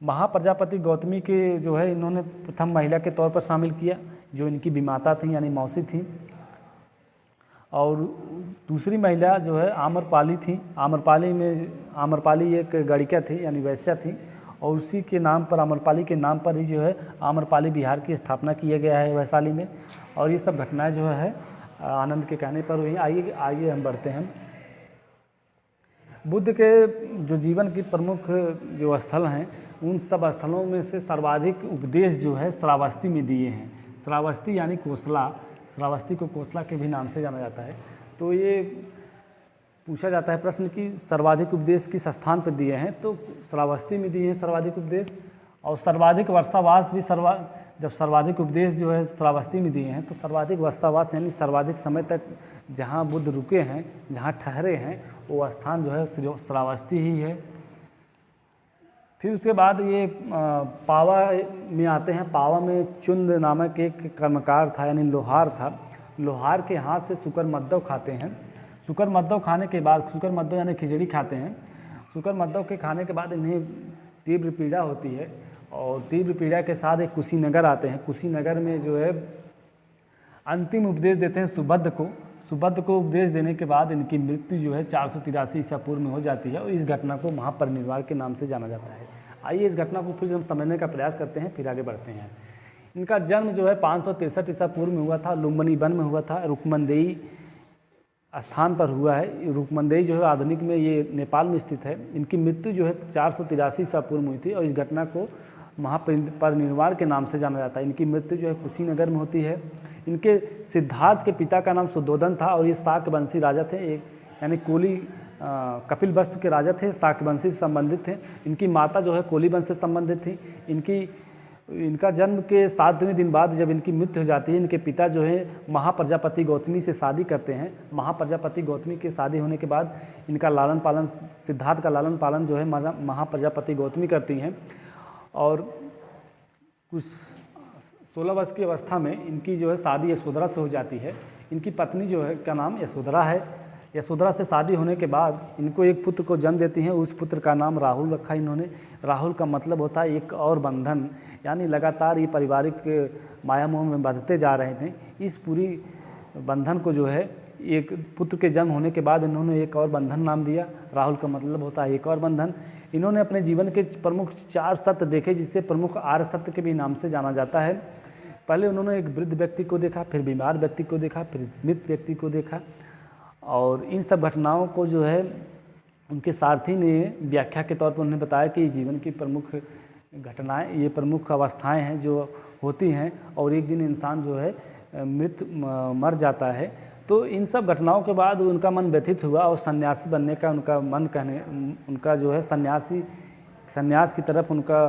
महाप्रजापति गौतमी के जो है इन्होंने प्रथम महिला के तौर पर शामिल किया, जो इनकी विमाता थी यानी मौसी थी। और दूसरी महिला जो है आम्रपाली थी। आम्रपाली एक गणिका थी यानी वैश्या थी और उसी के नाम पर आम्रपाली के नाम पर ही जो है आम्रपाली विहार की स्थापना किया गया है वैशाली में। और ये सब घटनाएं जो है आनंद के कहने पर हुई। आइए हम बढ़ते हैं। बुद्ध के जो जीवन की प्रमुख जो स्थल हैं उन सब स्थलों में से सर्वाधिक उपदेश जो है श्रावस्ती में दिए हैं। श्रावस्ती यानी कोसला, श्रावस्ती को कोसला के भी नाम से जाना जाता है। तो ये पूछा जाता है प्रश्न कि सर्वाधिक उपदेश किस स्थान पर दिए हैं, तो श्रावस्ती में दिए हैं सर्वाधिक उपदेश। और सर्वाधिक वर्षावास भी जब सर्वाधिक उपदेश जो है श्रावस्ती में दिए हैं तो सर्वाधिक वर्षावास यानी सर्वाधिक समय तक जहाँ बुद्ध रुके हैं, जहाँ ठहरे हैं, वो स्थान जो है श्रावस्ती ही है। फिर उसके बाद ये पावा में आते हैं। पावा में चुंद नामक एक कर्मकार था यानी लोहार था। लोहार के हाथ से शुकर मद्दव खाते हैं। शुकर मद्दव खाने के बाद, शुकर मद्दव यानी खिचड़ी खाते हैं। शुकर मद्दव के खाने के बाद इन्हें तीव्र पीड़ा होती है और तीव्र पीड़ा के साथ एक कुशीनगर आते हैं। कुशीनगर में जो है अंतिम उपदेश देते हैं सुबद्ध को। सुबद्ध को उपदेश देने के बाद इनकी मृत्यु जो है 483 ईसा पूर्व में हो जाती है और इस घटना को महापरिनिर्वाण के नाम से जाना जाता है। आइए इस घटना को फिर हम समझने का प्रयास करते हैं, फिर आगे बढ़ते हैं। इनका जन्म जो है 563 ईसा पूर्व में हुआ था, लुम्बिनी वन में हुआ था, रुकमंदेई स्थान पर हुआ है। रुकमंदेई जो है आधुनिक में ये नेपाल में स्थित है। इनकी मृत्यु जो है 483 ईसा पूर्व में हुई थी और इस घटना को महापरिनिर्वाण के नाम से जाना जाता है। इनकी मृत्यु जो है कुशीनगर में होती है। इनके सिद्धार्थ के पिता का नाम सुद्धोधन था और ये शाक्यवंशी राजा थे, एक यानी कोली कपिलवस्तु के राजा थे, शाक्यवंशी से संबंधित थे। इनकी माता जो है कोली वंश से संबंधित थी। इनका जन्म के 7वें दिन बाद जब इनकी मृत्यु हो जाती है, इनके पिता जो है महाप्रजापति गौतमी से शादी करते हैं। महाप्रजापति गौतमी के शादी होने के बाद इनका लालन पालन, सिद्धार्थ का लालन पालन जो है महाप्रजापति गौतमी करती हैं। और कुछ 16 वर्ष की अवस्था में इनकी जो है शादी यशोधरा से हो जाती है। इनकी पत्नी जो है का नाम यशोधरा है। यशोधरा से शादी होने के बाद इनको एक पुत्र को जन्म देती हैं। उस पुत्र का नाम राहुल रखा इन्होंने। राहुल का मतलब होता है एक और बंधन, यानी लगातार ये पारिवारिक माया मोह में बंधते जा रहे थे। इस पूरी बंधन को जो है एक पुत्र के जन्म होने के बाद इन्होंने एक और बंधन नाम दिया। राहुल का मतलब होता है एक और बंधन। इन्होंने अपने जीवन के प्रमुख 4 सत्य देखे, जिससे प्रमुख आर्य सत्य के भी नाम से जाना जाता है। पहले उन्होंने एक वृद्ध व्यक्ति को देखा, फिर बीमार व्यक्ति को देखा, फिर मृत व्यक्ति को देखा। और इन सब घटनाओं को जो है उनके सारथी ने व्याख्या के तौर पर उन्हें बताया कि जीवन की प्रमुख घटनाएं, ये प्रमुख अवस्थाएं हैं जो होती हैं और एक दिन इंसान जो है मर जाता है। तो इन सब घटनाओं के बाद उनका मन व्यथित हुआ और सन्यासी बनने का उनका जो है सन्यास की तरफ उनका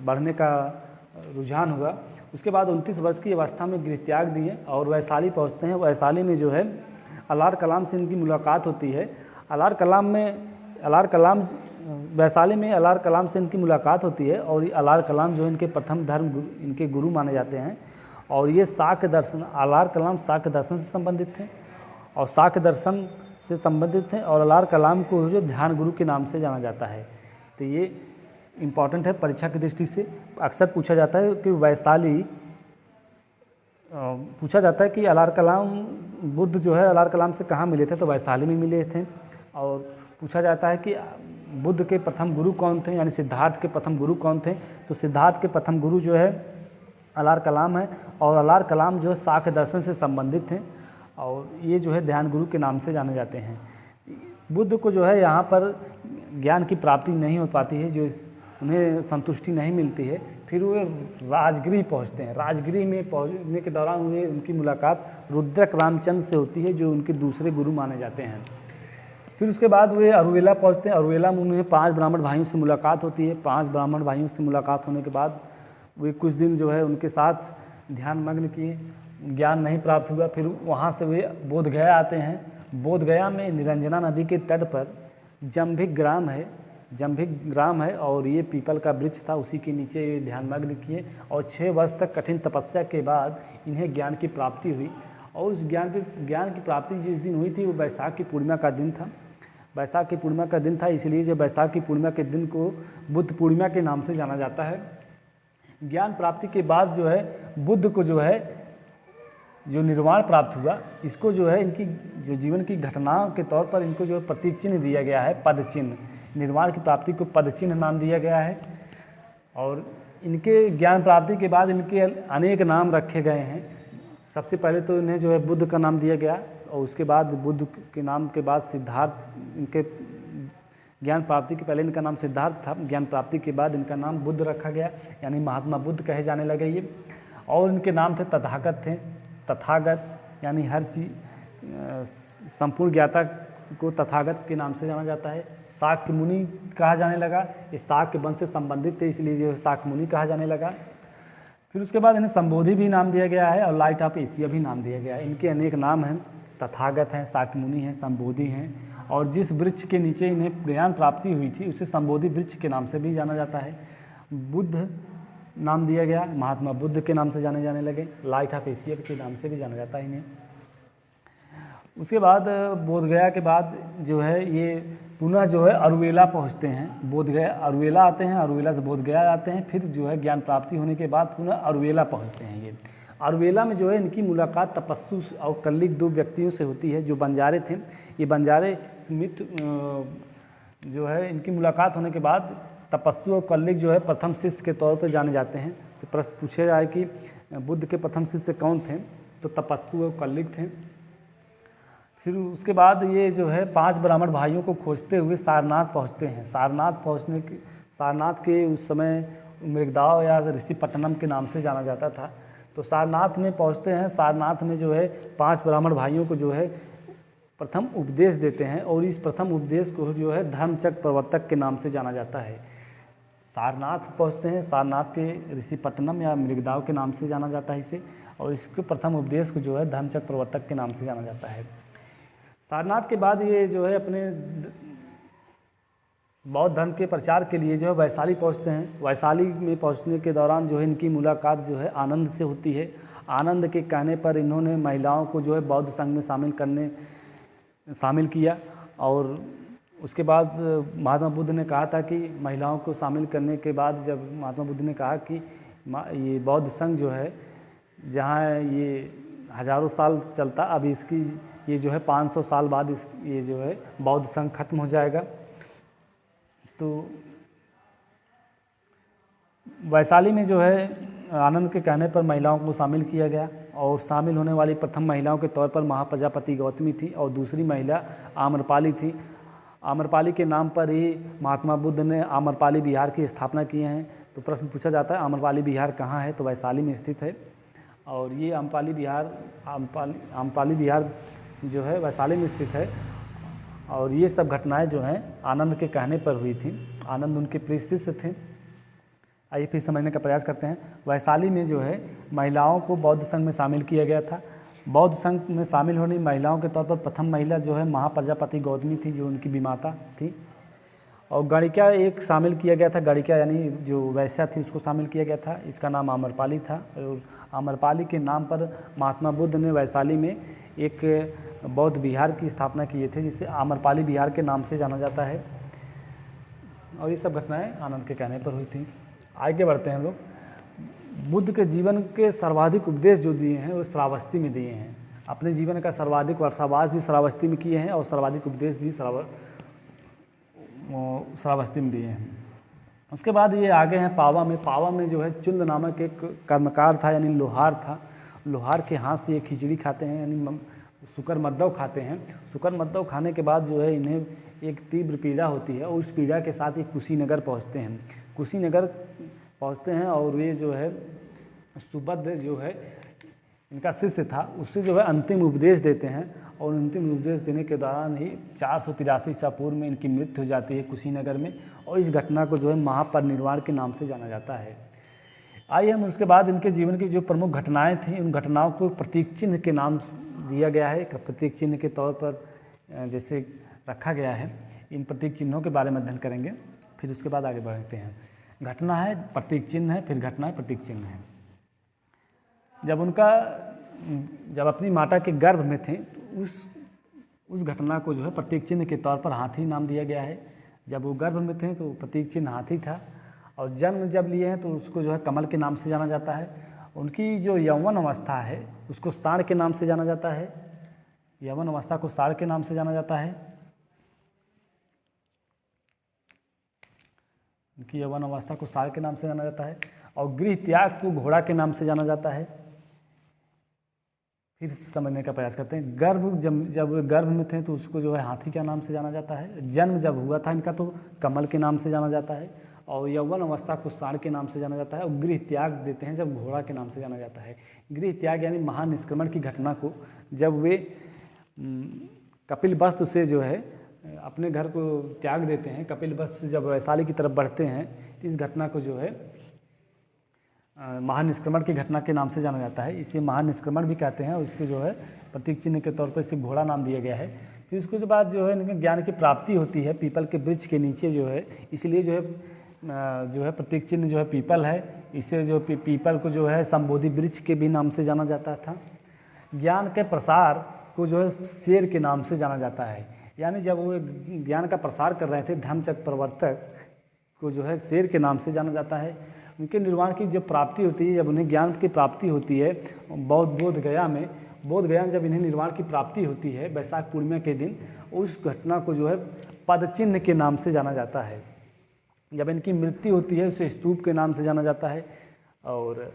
बढ़ने का रुझान हुआ। उसके बाद 29 वर्ष की अवस्था में गृह त्याग दिए और वैशाली पहुंचते हैं। वैशाली में जो है अलार कलाम से इनकी मुलाकात होती है। वैशाली में अलार कलाम से इनकी मुलाकात होती है और अलार कलाम जो इनके प्रथम इनके गुरु माने जाते हैं। और ये शाक्य दर्शन, अलार कलाम शाक्य दर्शन से संबंधित थे और शाक्य दर्शन से संबंधित थे और अलार कलाम को जो ध्यान गुरु के नाम से जाना जाता है। तो ये इम्पॉर्टेंट है परीक्षा की दृष्टि से। अक्सर पूछा जाता है कि पूछा जाता है कि अलार कलाम बुद्ध जो है अलार कलाम से कहाँ मिले थे, तो वैशाली में मिले थे। और पूछा जाता है कि बुद्ध के प्रथम गुरु कौन थे, यानी सिद्धार्थ के प्रथम गुरु कौन थे, तो सिद्धार्थ के प्रथम गुरु जो है अलार कलाम है और अलार कलाम जो है शाक्य दर्शन से संबंधित हैं और ये जो है ध्यान गुरु के नाम से जाने जाते हैं। बुद्ध को जो है यहाँ पर ज्ञान की प्राप्ति नहीं हो पाती है, जो उन्हें संतुष्टि नहीं मिलती है। फिर वे राजगृह पहुँचते हैं। राजगृह में पहुँचने के दौरान उनकी मुलाकात रुद्रक रामचंद्र से होती है, जो उनके दूसरे गुरु माने जाते हैं। फिर उसके बाद वे अरुवेला पहुँचते हैं। अरुवेला में उन्हें 5 ब्राह्मण भाइयों से मुलाकात होती है। 5 ब्राह्मण भाइयों से मुलाकात होने के बाद वे कुछ दिन जो है उनके साथ ध्यान मग्न किए, ज्ञान नहीं प्राप्त हुआ। फिर वहाँ से वे बोधगया आते हैं। बोधगया में निरंजना नदी के तट पर जंभिक ग्राम है और ये पीपल का वृक्ष था, उसी के नीचे ये ध्यान मग्न किए और 6 वर्ष तक कठिन तपस्या के बाद इन्हें ज्ञान की प्राप्ति हुई। और उस ज्ञान की प्राप्ति जिस दिन हुई थी वो बैसाख की पूर्णिमा का दिन था। बैसाख की पूर्णिमा का दिन था, इसलिए जो बैसाख की पूर्णिमा के दिन को बुद्ध पूर्णिमा के नाम से जाना जाता है। ज्ञान प्राप्ति के बाद जो है बुद्ध को जो है जो निर्वाण प्राप्त हुआ, इसको जो है इनकी जो जीवन की घटनाओं के तौर पर इनको जो प्रतीक चिन्ह दिया गया है, पद चिन्ह। निर्वाण की प्राप्ति को पद चिन्ह नाम दिया गया है। और इनके ज्ञान प्राप्ति के बाद इनके अनेक नाम रखे गए हैं। सबसे पहले तो इन्हें जो है बुद्ध का नाम दिया गया और उसके बाद बुद्ध के नाम के बाद सिद्धार्थ, इनके ज्ञान प्राप्ति के पहले इनका नाम सिद्धार्थ था, ज्ञान प्राप्ति के बाद इनका नाम बुद्ध रखा गया, यानी महात्मा बुद्ध कहे जाने लगे ये। और इनके नाम थे तथागत, यानी हर चीज संपूर्ण ज्ञाता को तथागत के नाम से जाना जाता है। शाक्य मुनि कहा जाने लगा, इस शाक्य वंश से संबंधित थे, इसलिए जो शाक्य मुनि कहा जाने लगा। फिर उसके बाद इन्हें संबोधि भी नाम दिया गया है और लाइट ऑफ एशिया भी नाम दिया गया है। इनके अनेक नाम हैं, तथागत हैं, शाक्य मुनि हैं, संबोधि हैं। और जिस वृक्ष के नीचे इन्हें ज्ञान प्राप्ति हुई थी उसे संबोधि वृक्ष के नाम से भी जाना जाता है। बुद्ध नाम दिया गया, महात्मा बुद्ध के नाम से जाने लगे। लाइट ऑफ एशिया के नाम से भी जाना जाता है इन्हें। उसके बाद बोधगया के बाद जो है ये पुनः जो है अरुवेला पहुँचते हैं। बोधगया अरुवेला आते हैं, अरुवेला से बोधगया आते हैं। फिर जो है ज्ञान प्राप्ति होने के बाद पुनः अरुवेला पहुँचते हैं। ये अरुवेला में जो है इनकी मुलाकात तपस्सु और कल्लिक 2 व्यक्तियों से होती है जो बंजारे थे। ये बंजारे मित्र जो है इनकी मुलाकात होने के बाद तपस्सु और कल्लिक जो है प्रथम शिष्य के तौर पर जाने जाते हैं। तो प्रश्न पूछे जाए कि बुद्ध के प्रथम शिष्य कौन थे, तो तपस्सु और कल्लिक थे। फिर उसके बाद ये जो है 5 ब्राह्मण भाइयों को खोजते हुए सारनाथ पहुँचते हैं। सारनाथ के उस समय मृगदाव या ऋषिपट्टनम के नाम से जाना जाता था। तो सारनाथ में पहुँचते हैं। सारनाथ में जो है 5 ब्राह्मण भाइयों को जो है प्रथम उपदेश देते हैं और इस प्रथम उपदेश को जो है धर्मचक्र प्रवर्तक के नाम से जाना जाता है। सारनाथ पहुँचते हैं, सारनाथ के ऋषिपट्टनम या मृगदाव के नाम से जाना जाता है इसे, और इसके प्रथम उपदेश को जो है धर्मचक्र प्रवर्तक के नाम से जाना जाता है। सारनाथ के बाद ये जो है अपने बौद्ध धर्म के प्रचार के लिए जो है वैशाली पहुँचते हैं। वैशाली में पहुँचने के दौरान जो है इनकी मुलाकात जो है आनंद से होती है। आनंद के कहने पर इन्होंने महिलाओं को जो है बौद्ध संघ में शामिल किया और उसके बाद महात्मा बुद्ध ने कहा था कि महिलाओं को शामिल करने के बाद जब महात्मा बुद्ध ने कहा कि ये बौद्ध संघ जो है जहाँ ये हज़ारों साल चलता, अब इसकी ये जो है 500 साल बाद ये जो है बौद्ध संघ खत्म हो जाएगा। तो वैशाली में जो है आनंद के कहने पर महिलाओं को शामिल किया गया और शामिल होने वाली प्रथम महिलाओं के तौर पर महाप्रजापति गौतमी थी और दूसरी महिला आम्रपाली थी। आम्रपाली के नाम पर ही महात्मा बुद्ध ने आम्रपाली बिहार की स्थापना किए हैं। तो प्रश्न पूछा जाता है आम्रपाली बिहार कहाँ है, तो वैशाली में स्थित है। और ये आम्रपाली बिहार जो है वैशाली में स्थित है। और ये सब घटनाएं जो हैं आनंद के कहने पर हुई थी। आनंद उनके प्रिय शिष्य थे। आइए फिर समझने का प्रयास करते हैं। वैशाली में जो है महिलाओं को बौद्ध संघ में शामिल किया गया था। बौद्ध संघ में शामिल होने महिलाओं के तौर पर प्रथम महिला जो है महाप्रजापति गौतमी थी, जो उनकी विमाता थी। और गणिका एक शामिल किया गया था, गणिका यानी जो वैश्या थी उसको शामिल किया गया था। इसका नाम आम्रपाली था। और आम्रपाली के नाम पर महात्मा बुद्ध ने वैशाली में एक बौद्ध विहार की स्थापना किए थे, जिसे आम्रपाली विहार के नाम से जाना जाता है। और ये सब घटनाएं आनंद के कहने पर हुई थी। आगे बढ़ते हैं हम लोग। बुद्ध के जीवन के सर्वाधिक उपदेश जो दिए हैं वो श्रावस्ती में दिए हैं। अपने जीवन का सर्वाधिक वर्षावास भी श्रावस्ती में किए हैं और सर्वाधिक उपदेश भी श्रावस्ती में दिए हैं। उसके बाद ये आगे हैं पावा में। पावा में जो है चुंद नामक एक कर्मकार था, यानी लोहार था। लोहार के हाथ से ये खिचड़ी खाते हैं, यानी शुकर मद्दव खाते हैं। शुकर मद्दव खाने के बाद जो है इन्हें एक तीव्र पीड़ा होती है और उस पीड़ा के साथ ये कुशीनगर पहुँचते हैं। कुशीनगर पहुँचते हैं और ये जो है सुबद्ध जो है इनका शिष्य था, उससे जो है अंतिम उपदेश देते हैं। और अंतिम उपदेश देने के दौरान ही 483 ईसा पूर्व में इनकी मृत्यु हो जाती है कुशीनगर में। और इस घटना को जो है महापरिनिर्वाण के नाम से जाना जाता है। आइए हम उसके बाद इनके जीवन की जो प्रमुख घटनाएं थीं उन घटनाओं को प्रतीक चिन्ह के नाम दिया गया है। प्रतीक चिन्ह के तौर पर जैसे रखा गया है। इन प्रतीक चिन्हों के बारे में अध्ययन करेंगे, फिर उसके बाद आगे बढ़ते हैं। घटना है, प्रतीक चिन्ह है, फिर घटना है, प्रतीक चिन्ह है। जब अपनी माता के गर्भ में थे तो उस घटना को जो है प्रतीक चिन्ह के तौर पर हाथी नाम दिया गया है। जब वो गर्भ में थे तो प्रतीक चिन्ह हाथी था। और जन्म जब लिए हैं तो उसको जो है कमल के नाम से जाना जाता है। उनकी जो यौवन अवस्था है उसको साढ़ के नाम से जाना जाता है। यौवन अवस्था को साढ़ के नाम से जाना जाता है। उनकी यौवन अवस्था को साढ़ के नाम से जाना जाता है। और गृह त्याग को घोड़ा के नाम से जाना जाता है। फिर समझने का प्रयास करते हैं। जब गर्भ में थे तो उसको जो है हाथी के नाम से जाना जाता है। जन्म जब हुआ था इनका तो कमल के नाम से जाना जाता है। और यौवन अवस्था को साढ़ के नाम से जाना जाता है। और गृह त्याग देते हैं जब घोड़ा के नाम से जाना जाता है। गृह त्याग यानी महानिष्क्रमण की घटना को जब वे कपिलवस्तु से जो है अपने घर को त्याग देते हैं, कपिलवस्तु से जब वैशाली की तरफ बढ़ते हैं तो इस घटना को जो है महानिष्क्रमण की घटना के नाम से जाना जाता है। इसे महानिष्क्रमण भी कहते हैं। और इसको जो है प्रतीक चिन्ह के तौर पर इसे घोड़ा नाम दिया गया है। फिर उसके बाद जो है इनके ज्ञान की प्राप्ति होती है पीपल के वृक्ष के नीचे जो है, इसलिए जो है प्रतीक चिन्ह जो है पीपल है। इसे जो पीपल को जो है संबोधि वृक्ष के भी नाम से जाना जाता था। ज्ञान के प्रसार को जो है शेर के नाम से जाना जाता है। यानी जब वो ज्ञान का प्रसार कर रहे थे धम्मचक्र प्रवर्तक को जो है शेर के नाम से जाना जाता है। उनके निर्वाण की जब प्राप्ति होती है, जब उन्हें ज्ञान की प्राप्ति होती है बोध गया में जब इन्हें निर्वाण की प्राप्ति होती है वैशाख पूर्णिमा के दिन, उस घटना को जो है पदचिन्ह के नाम से जाना जाता है। जब इनकी मृत्यु होती है उसे स्तूप के नाम से जाना जाता है। और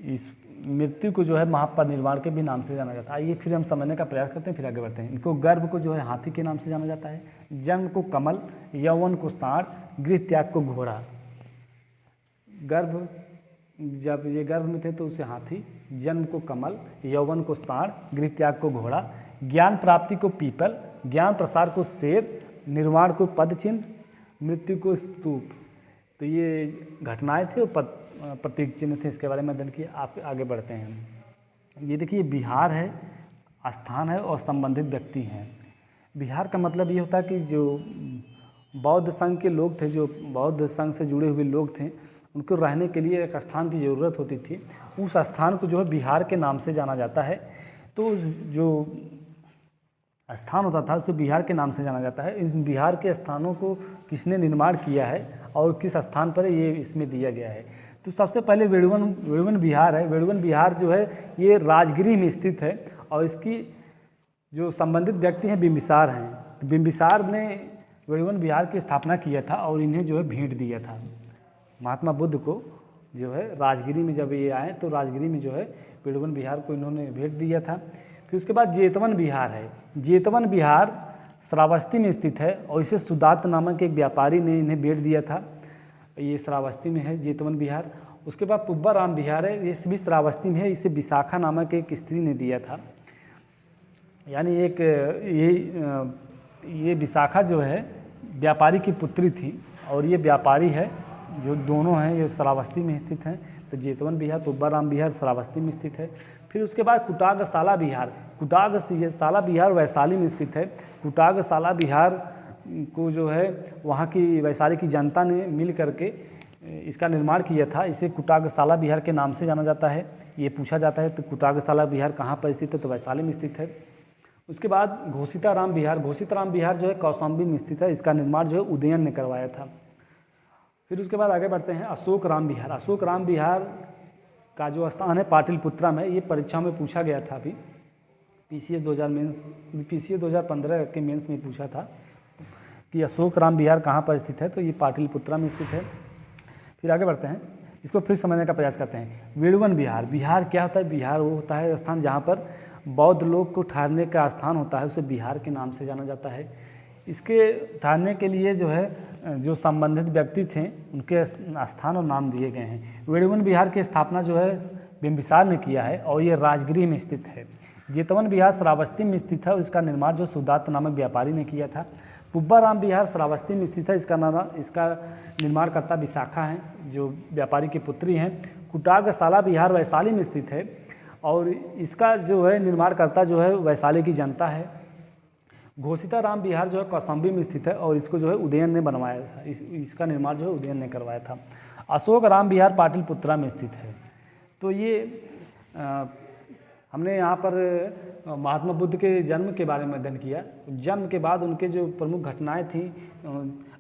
इस मृत्यु को जो है महापरिनिर्वाण के भी नाम से जाना जाता है। आइए फिर हम समझने का प्रयास करते हैं, फिर आगे बढ़ते हैं। इनको गर्भ को जो है हाथी के नाम से जाना जाता है। जन्म को कमल, यौवन को साढ़, गृह त्याग को घोड़ा। जब ये गर्भ में थे तो उसे हाथी, जन्म को कमल, यौवन को साढ़, गृह त्याग को घोड़ा, ज्ञान प्राप्ति को पीपल, ज्ञान प्रसार को शेर, निर्वाण को पदचिन्ह, मृत्यु को स्तूप। तो ये घटनाएं थे और प्रतीक चिन्ह थे। इसके बारे में अध्ययन किया। आप आगे बढ़ते हैं। ये देखिए बिहार है, स्थान है और संबंधित व्यक्ति हैं। बिहार का मतलब ये होता है कि जो बौद्ध संघ के लोग थे, जो बौद्ध संघ से जुड़े हुए लोग थे, उनको रहने के लिए एक स्थान की ज़रूरत होती थी। उस स्थान को जो है बिहार के नाम से जाना जाता है। तो जो स्थान होता था उसे बिहार के नाम से जाना जाता है। इस बिहार के स्थानों को किसने निर्माण किया है और किस स्थान पर ये इसमें दिया गया है। तो सबसे पहले वेड़ुवन बिहार है। वेड़ुवन बिहार जो है ये राजगिरी में स्थित है। और इसकी जो संबंधित व्यक्ति हैं बिंबिसार हैं। तो बिंबिसार ने वेड़ुवन बिहार की स्थापना किया था और इन्हें जो है भेंट दिया था महात्मा बुद्ध को। जो है राजगिरी में जब ये आए तो राजगिरी में जो है वेड़ुवन बिहार को इन्होंने भेंट दिया था। फिर उसके बाद जेतवन बिहार है। जेतवन बिहार श्रावस्ती में स्थित है और इसे सुदात नामक एक व्यापारी ने इन्हें बेच दिया था। ये श्रावस्ती में है जेतवन विहार। उसके बाद पुब्बा राम विहार है, ये भी श्रावस्ती में है, इसे विशाखा नामक एक स्त्री ने दिया था। यानी एक ये विशाखा जो है व्यापारी की पुत्री थी और ये व्यापारी है, जो दोनों हैं ये श्रावस्ती में स्थित हैं। तो जेतवन विहार, पुब्बा राम विहार श्रावस्ती में स्थित है। फिर उसके बाद कुटाग्रशाला विहार, कुटाग्रशाला विहार वैशाली में स्थित है। कुटाग्रशाला विहार को जो है वहाँ की वैशाली की जनता ने मिल करके इसका निर्माण किया था। इसे कुटाग्रशाला विहार के नाम से जाना जाता है। ये पूछा जाता है तो कुटाग्रशाला विहार कहाँ पर स्थित है, तो वैशाली में स्थित है। उसके बाद घोषिताराम विहार, घोषिताराम विहार जो है कौशाम्बी में स्थित है। इसका निर्माण जो है उदयन ने करवाया था। फिर उसके बाद आगे बढ़ते हैं अशोक राम विहार। अशोक राम विहार का जो स्थान है पाटलिपुत्रा में, ये परीक्षा में पूछा गया था। अभी PCS 2015 के मेंस में पूछा था कि अशोक राम विहार कहाँ पर स्थित है, तो ये पाटलिपुत्रा में स्थित है। फिर आगे बढ़ते हैं, इसको फिर समझने का प्रयास करते हैं। वेणुवन विहार, विहार क्या होता है? विहार वो होता है स्थान जहाँ पर बौद्ध लोग को ठहरने का स्थान होता है, उसे विहार के नाम से जाना जाता है। इसके ठहरने के लिए जो है जो संबंधित व्यक्ति थे उनके स्थान और नाम दिए गए हैं। वेणुवन विहार की स्थापना जो है बिंबिसार ने किया है और ये राजगृह में स्थित है। जेतवन विहार श्रावस्ती में स्थित है और इसका निर्माण जो सुदात नामक व्यापारी ने किया था। पुब्बा राम विहार श्रावस्ती में स्थित है, इसका निर्माणकर्ता विशाखा हैं, जो व्यापारी की पुत्री हैं। कुटाग्रशाला विहार वैशाली में स्थित है और इसका जो है निर्माणकर्ता जो है वैशाली की जनता है। घोषिताराम विहार जो है कौशाम्बी में स्थित है और इसको जो है उदयन ने बनवाया था। इसका निर्माण जो है उदयन ने करवाया था। अशोक राम विहार पाटलिपुत्रा में स्थित है। तो ये हमने यहाँ पर महात्मा बुद्ध के जन्म के बारे में अध्ययन किया। जन्म के बाद उनके जो प्रमुख घटनाएं थी,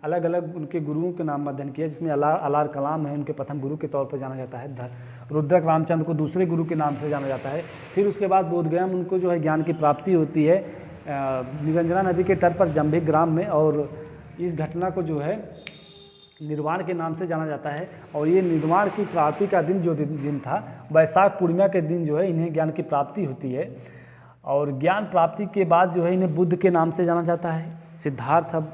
अलग अलग उनके गुरुओं के नाम अध्ययन किया, जिसमें अलार कलाम है, उनके प्रथम गुरु के तौर पर जाना जाता है। रुद्रक रामचंद्र को दूसरे गुरु के नाम से जाना जाता है। फिर उसके बाद बोधगया में उनको जो है ज्ञान की प्राप्ति होती है निरंजना नदी के तट पर जंभिक ग्राम में, और इस घटना को जो है निर्वाण के नाम से जाना जाता है। और ये निर्वाण की प्राप्ति का दिन जो दिन था, वैशाख पूर्णिमा के दिन जो है इन्हें ज्ञान की प्राप्ति होती है। और ज्ञान प्राप्ति के बाद जो है इन्हें बुद्ध के नाम से जाना जाता है। सिद्धार्थ, अब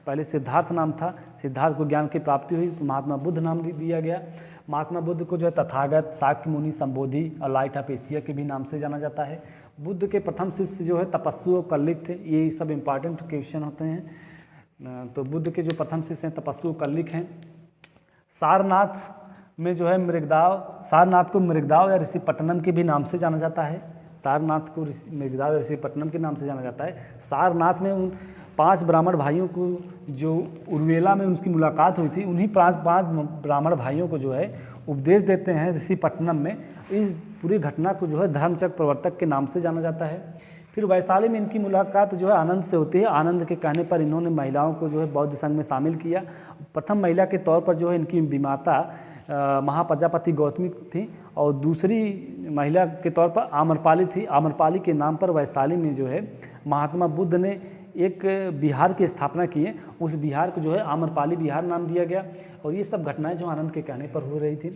पहले सिद्धार्थ नाम था, सिद्धार्थ को ज्ञान की प्राप्ति हुई तो महात्मा बुद्ध नाम दिया गया। महात्मा बुद्ध को जो है तथागत, शाक्य मुनि, संबोधि और लाइट ऑफ एशिया के भी नाम से जाना जाता है। बुद्ध के प्रथम शिष्य जो है तपस्वी और कल्लिक थे। ये सब इंपॉर्टेंट क्वेश्चन होते हैं। तो बुद्ध के जो प्रथम शिष्य हैं तपस्वी और कल्लिक हैं। सारनाथ में जो है मृगदाव, सारनाथ को मृगदाव या ऋषिपट्टनम के भी नाम से जाना जाता है। सारनाथ को मृगदाव या ऋषिपट्टनम के नाम से जाना जाता है। सारनाथ में उन 5 ब्राह्मण भाइयों को जो उर्वेला में उनकी मुलाकात हुई थी, उन्हीं 5 ब्राह्मण भाइयों को जो है उपदेश देते हैं ऋषिपट्टनम में। इस पूरी घटना को जो है धर्मचक्र प्रवर्तक के नाम से जाना जाता है। फिर वैशाली में इनकी मुलाकात जो है आनंद से होती है। आनंद के कहने पर इन्होंने महिलाओं को जो है बौद्ध संघ में शामिल किया। प्रथम महिला के तौर पर जो है इनकी विमाता महाप्रजापति गौतमी थी और दूसरी महिला के तौर पर आम्रपाली थी। आम्रपाली के नाम पर वैशाली में जो है महात्मा बुद्ध ने एक विहार की स्थापना की है। उस विहार को जो है आम्रपाली विहार नाम दिया गया। और ये सब घटनाएं जो आनंद के कहने पर हो रही थी।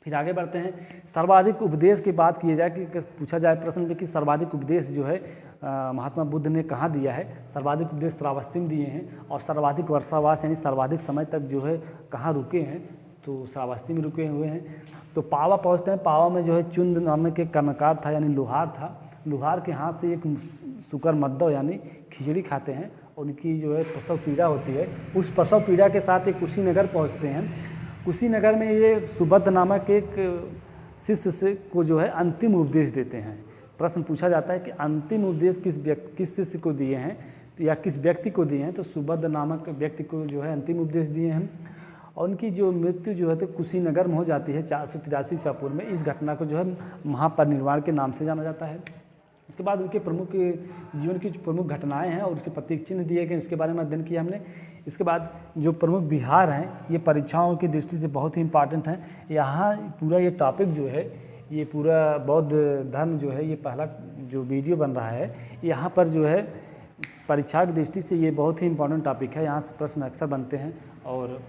फिर आगे बढ़ते हैं, सर्वाधिक उपदेश की बात की जाए कि पूछा जाए प्रश्न कि सर्वाधिक उपदेश जो है महात्मा बुद्ध ने कहाँ दिया है। सर्वाधिक उपदेश श्रावस्ती में दिए हैं। और सर्वाधिक वर्षावास यानी सर्वाधिक समय तक जो है कहाँ रुके हैं, तो श्रावस्ती में रुके हुए हैं। तो पावा पहुँचते हैं। पावा में जो है चुंद नामक एक कर्णकार था, यानी लोहार था। लोहार के हाथ से एक सुकर मद्दव यानी खिचड़ी खाते हैं। उनकी जो है प्रसव पीड़ा होती है। उस प्रसव पीड़ा के साथ एक कुशीनगर पहुँचते हैं। कुशीनगर में ये सुबद्ध नामक एक शिष्य से को जो है अंतिम उपदेश देते हैं। प्रश्न पूछा जाता है कि अंतिम उपदेश किस शिष्य को दिए हैं या किस व्यक्ति को दिए हैं, तो सुबद्ध नामक व्यक्ति को जो है अंतिम उपदेश दिए हैं। और उनकी जो मृत्यु जो है तो कुशीनगर में हो जाती है 483 ईसा पूर्व में। इस घटना को जो है महापरिनिर्वाण के नाम से जाना जाता है। उसके बाद उनके प्रमुख जीवन की जो प्रमुख घटनाएं हैं और उसके प्रतीक चिन्ह दिए गए, उसके बारे में अध्ययन किया हमने। इसके बाद जो प्रमुख विहार हैं, ये परीक्षाओं की दृष्टि से बहुत ही इम्पॉर्टेंट हैं। यहाँ पूरा ये टॉपिक जो है, ये पूरा बौद्ध धर्म जो है, ये पहला जो वीडियो बन रहा है, यहाँ पर जो है परीक्षा की दृष्टि से ये बहुत ही इम्पॉर्टेंट टॉपिक है। यहाँ से प्रश्न अक्सर बनते हैं और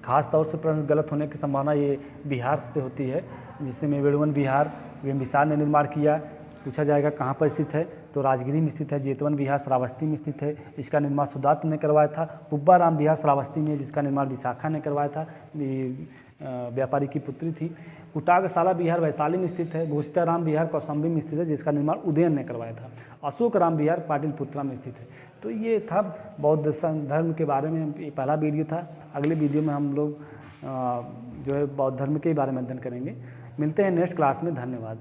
ख़ास तौर से प्रश्न गलत होने की संभावना ये बिहार से होती है, जिसमें वेणुवन विहार बिंबिसार ने निर्माण किया। पूछा जाएगा कहाँ पर स्थित है, तो राजगिरी में स्थित है। जेतवन विहार श्रावस्ती में स्थित है, इसका निर्माण सुदात ने करवाया था। पुब्बा राम विहार श्रावस्ती में, जिसका निर्माण विशाखा ने करवाया था, व्यापारी की पुत्री थी। कुटागशाला विहार वैशाली में स्थित है। घोषिताराम विहार कौशाम्बी में स्थित है, जिसका निर्माण उदयन ने करवाया था। अशोक राम विहार पाटलिपुत्रा में स्थित है। तो ये था बौद्ध धर्म के बारे में, ये पहला वीडियो था। अगले वीडियो में हम लोग जो है बौद्ध धर्म के बारे में अध्ययन करेंगे। मिलते हैं नेक्स्ट क्लास में। धन्यवाद।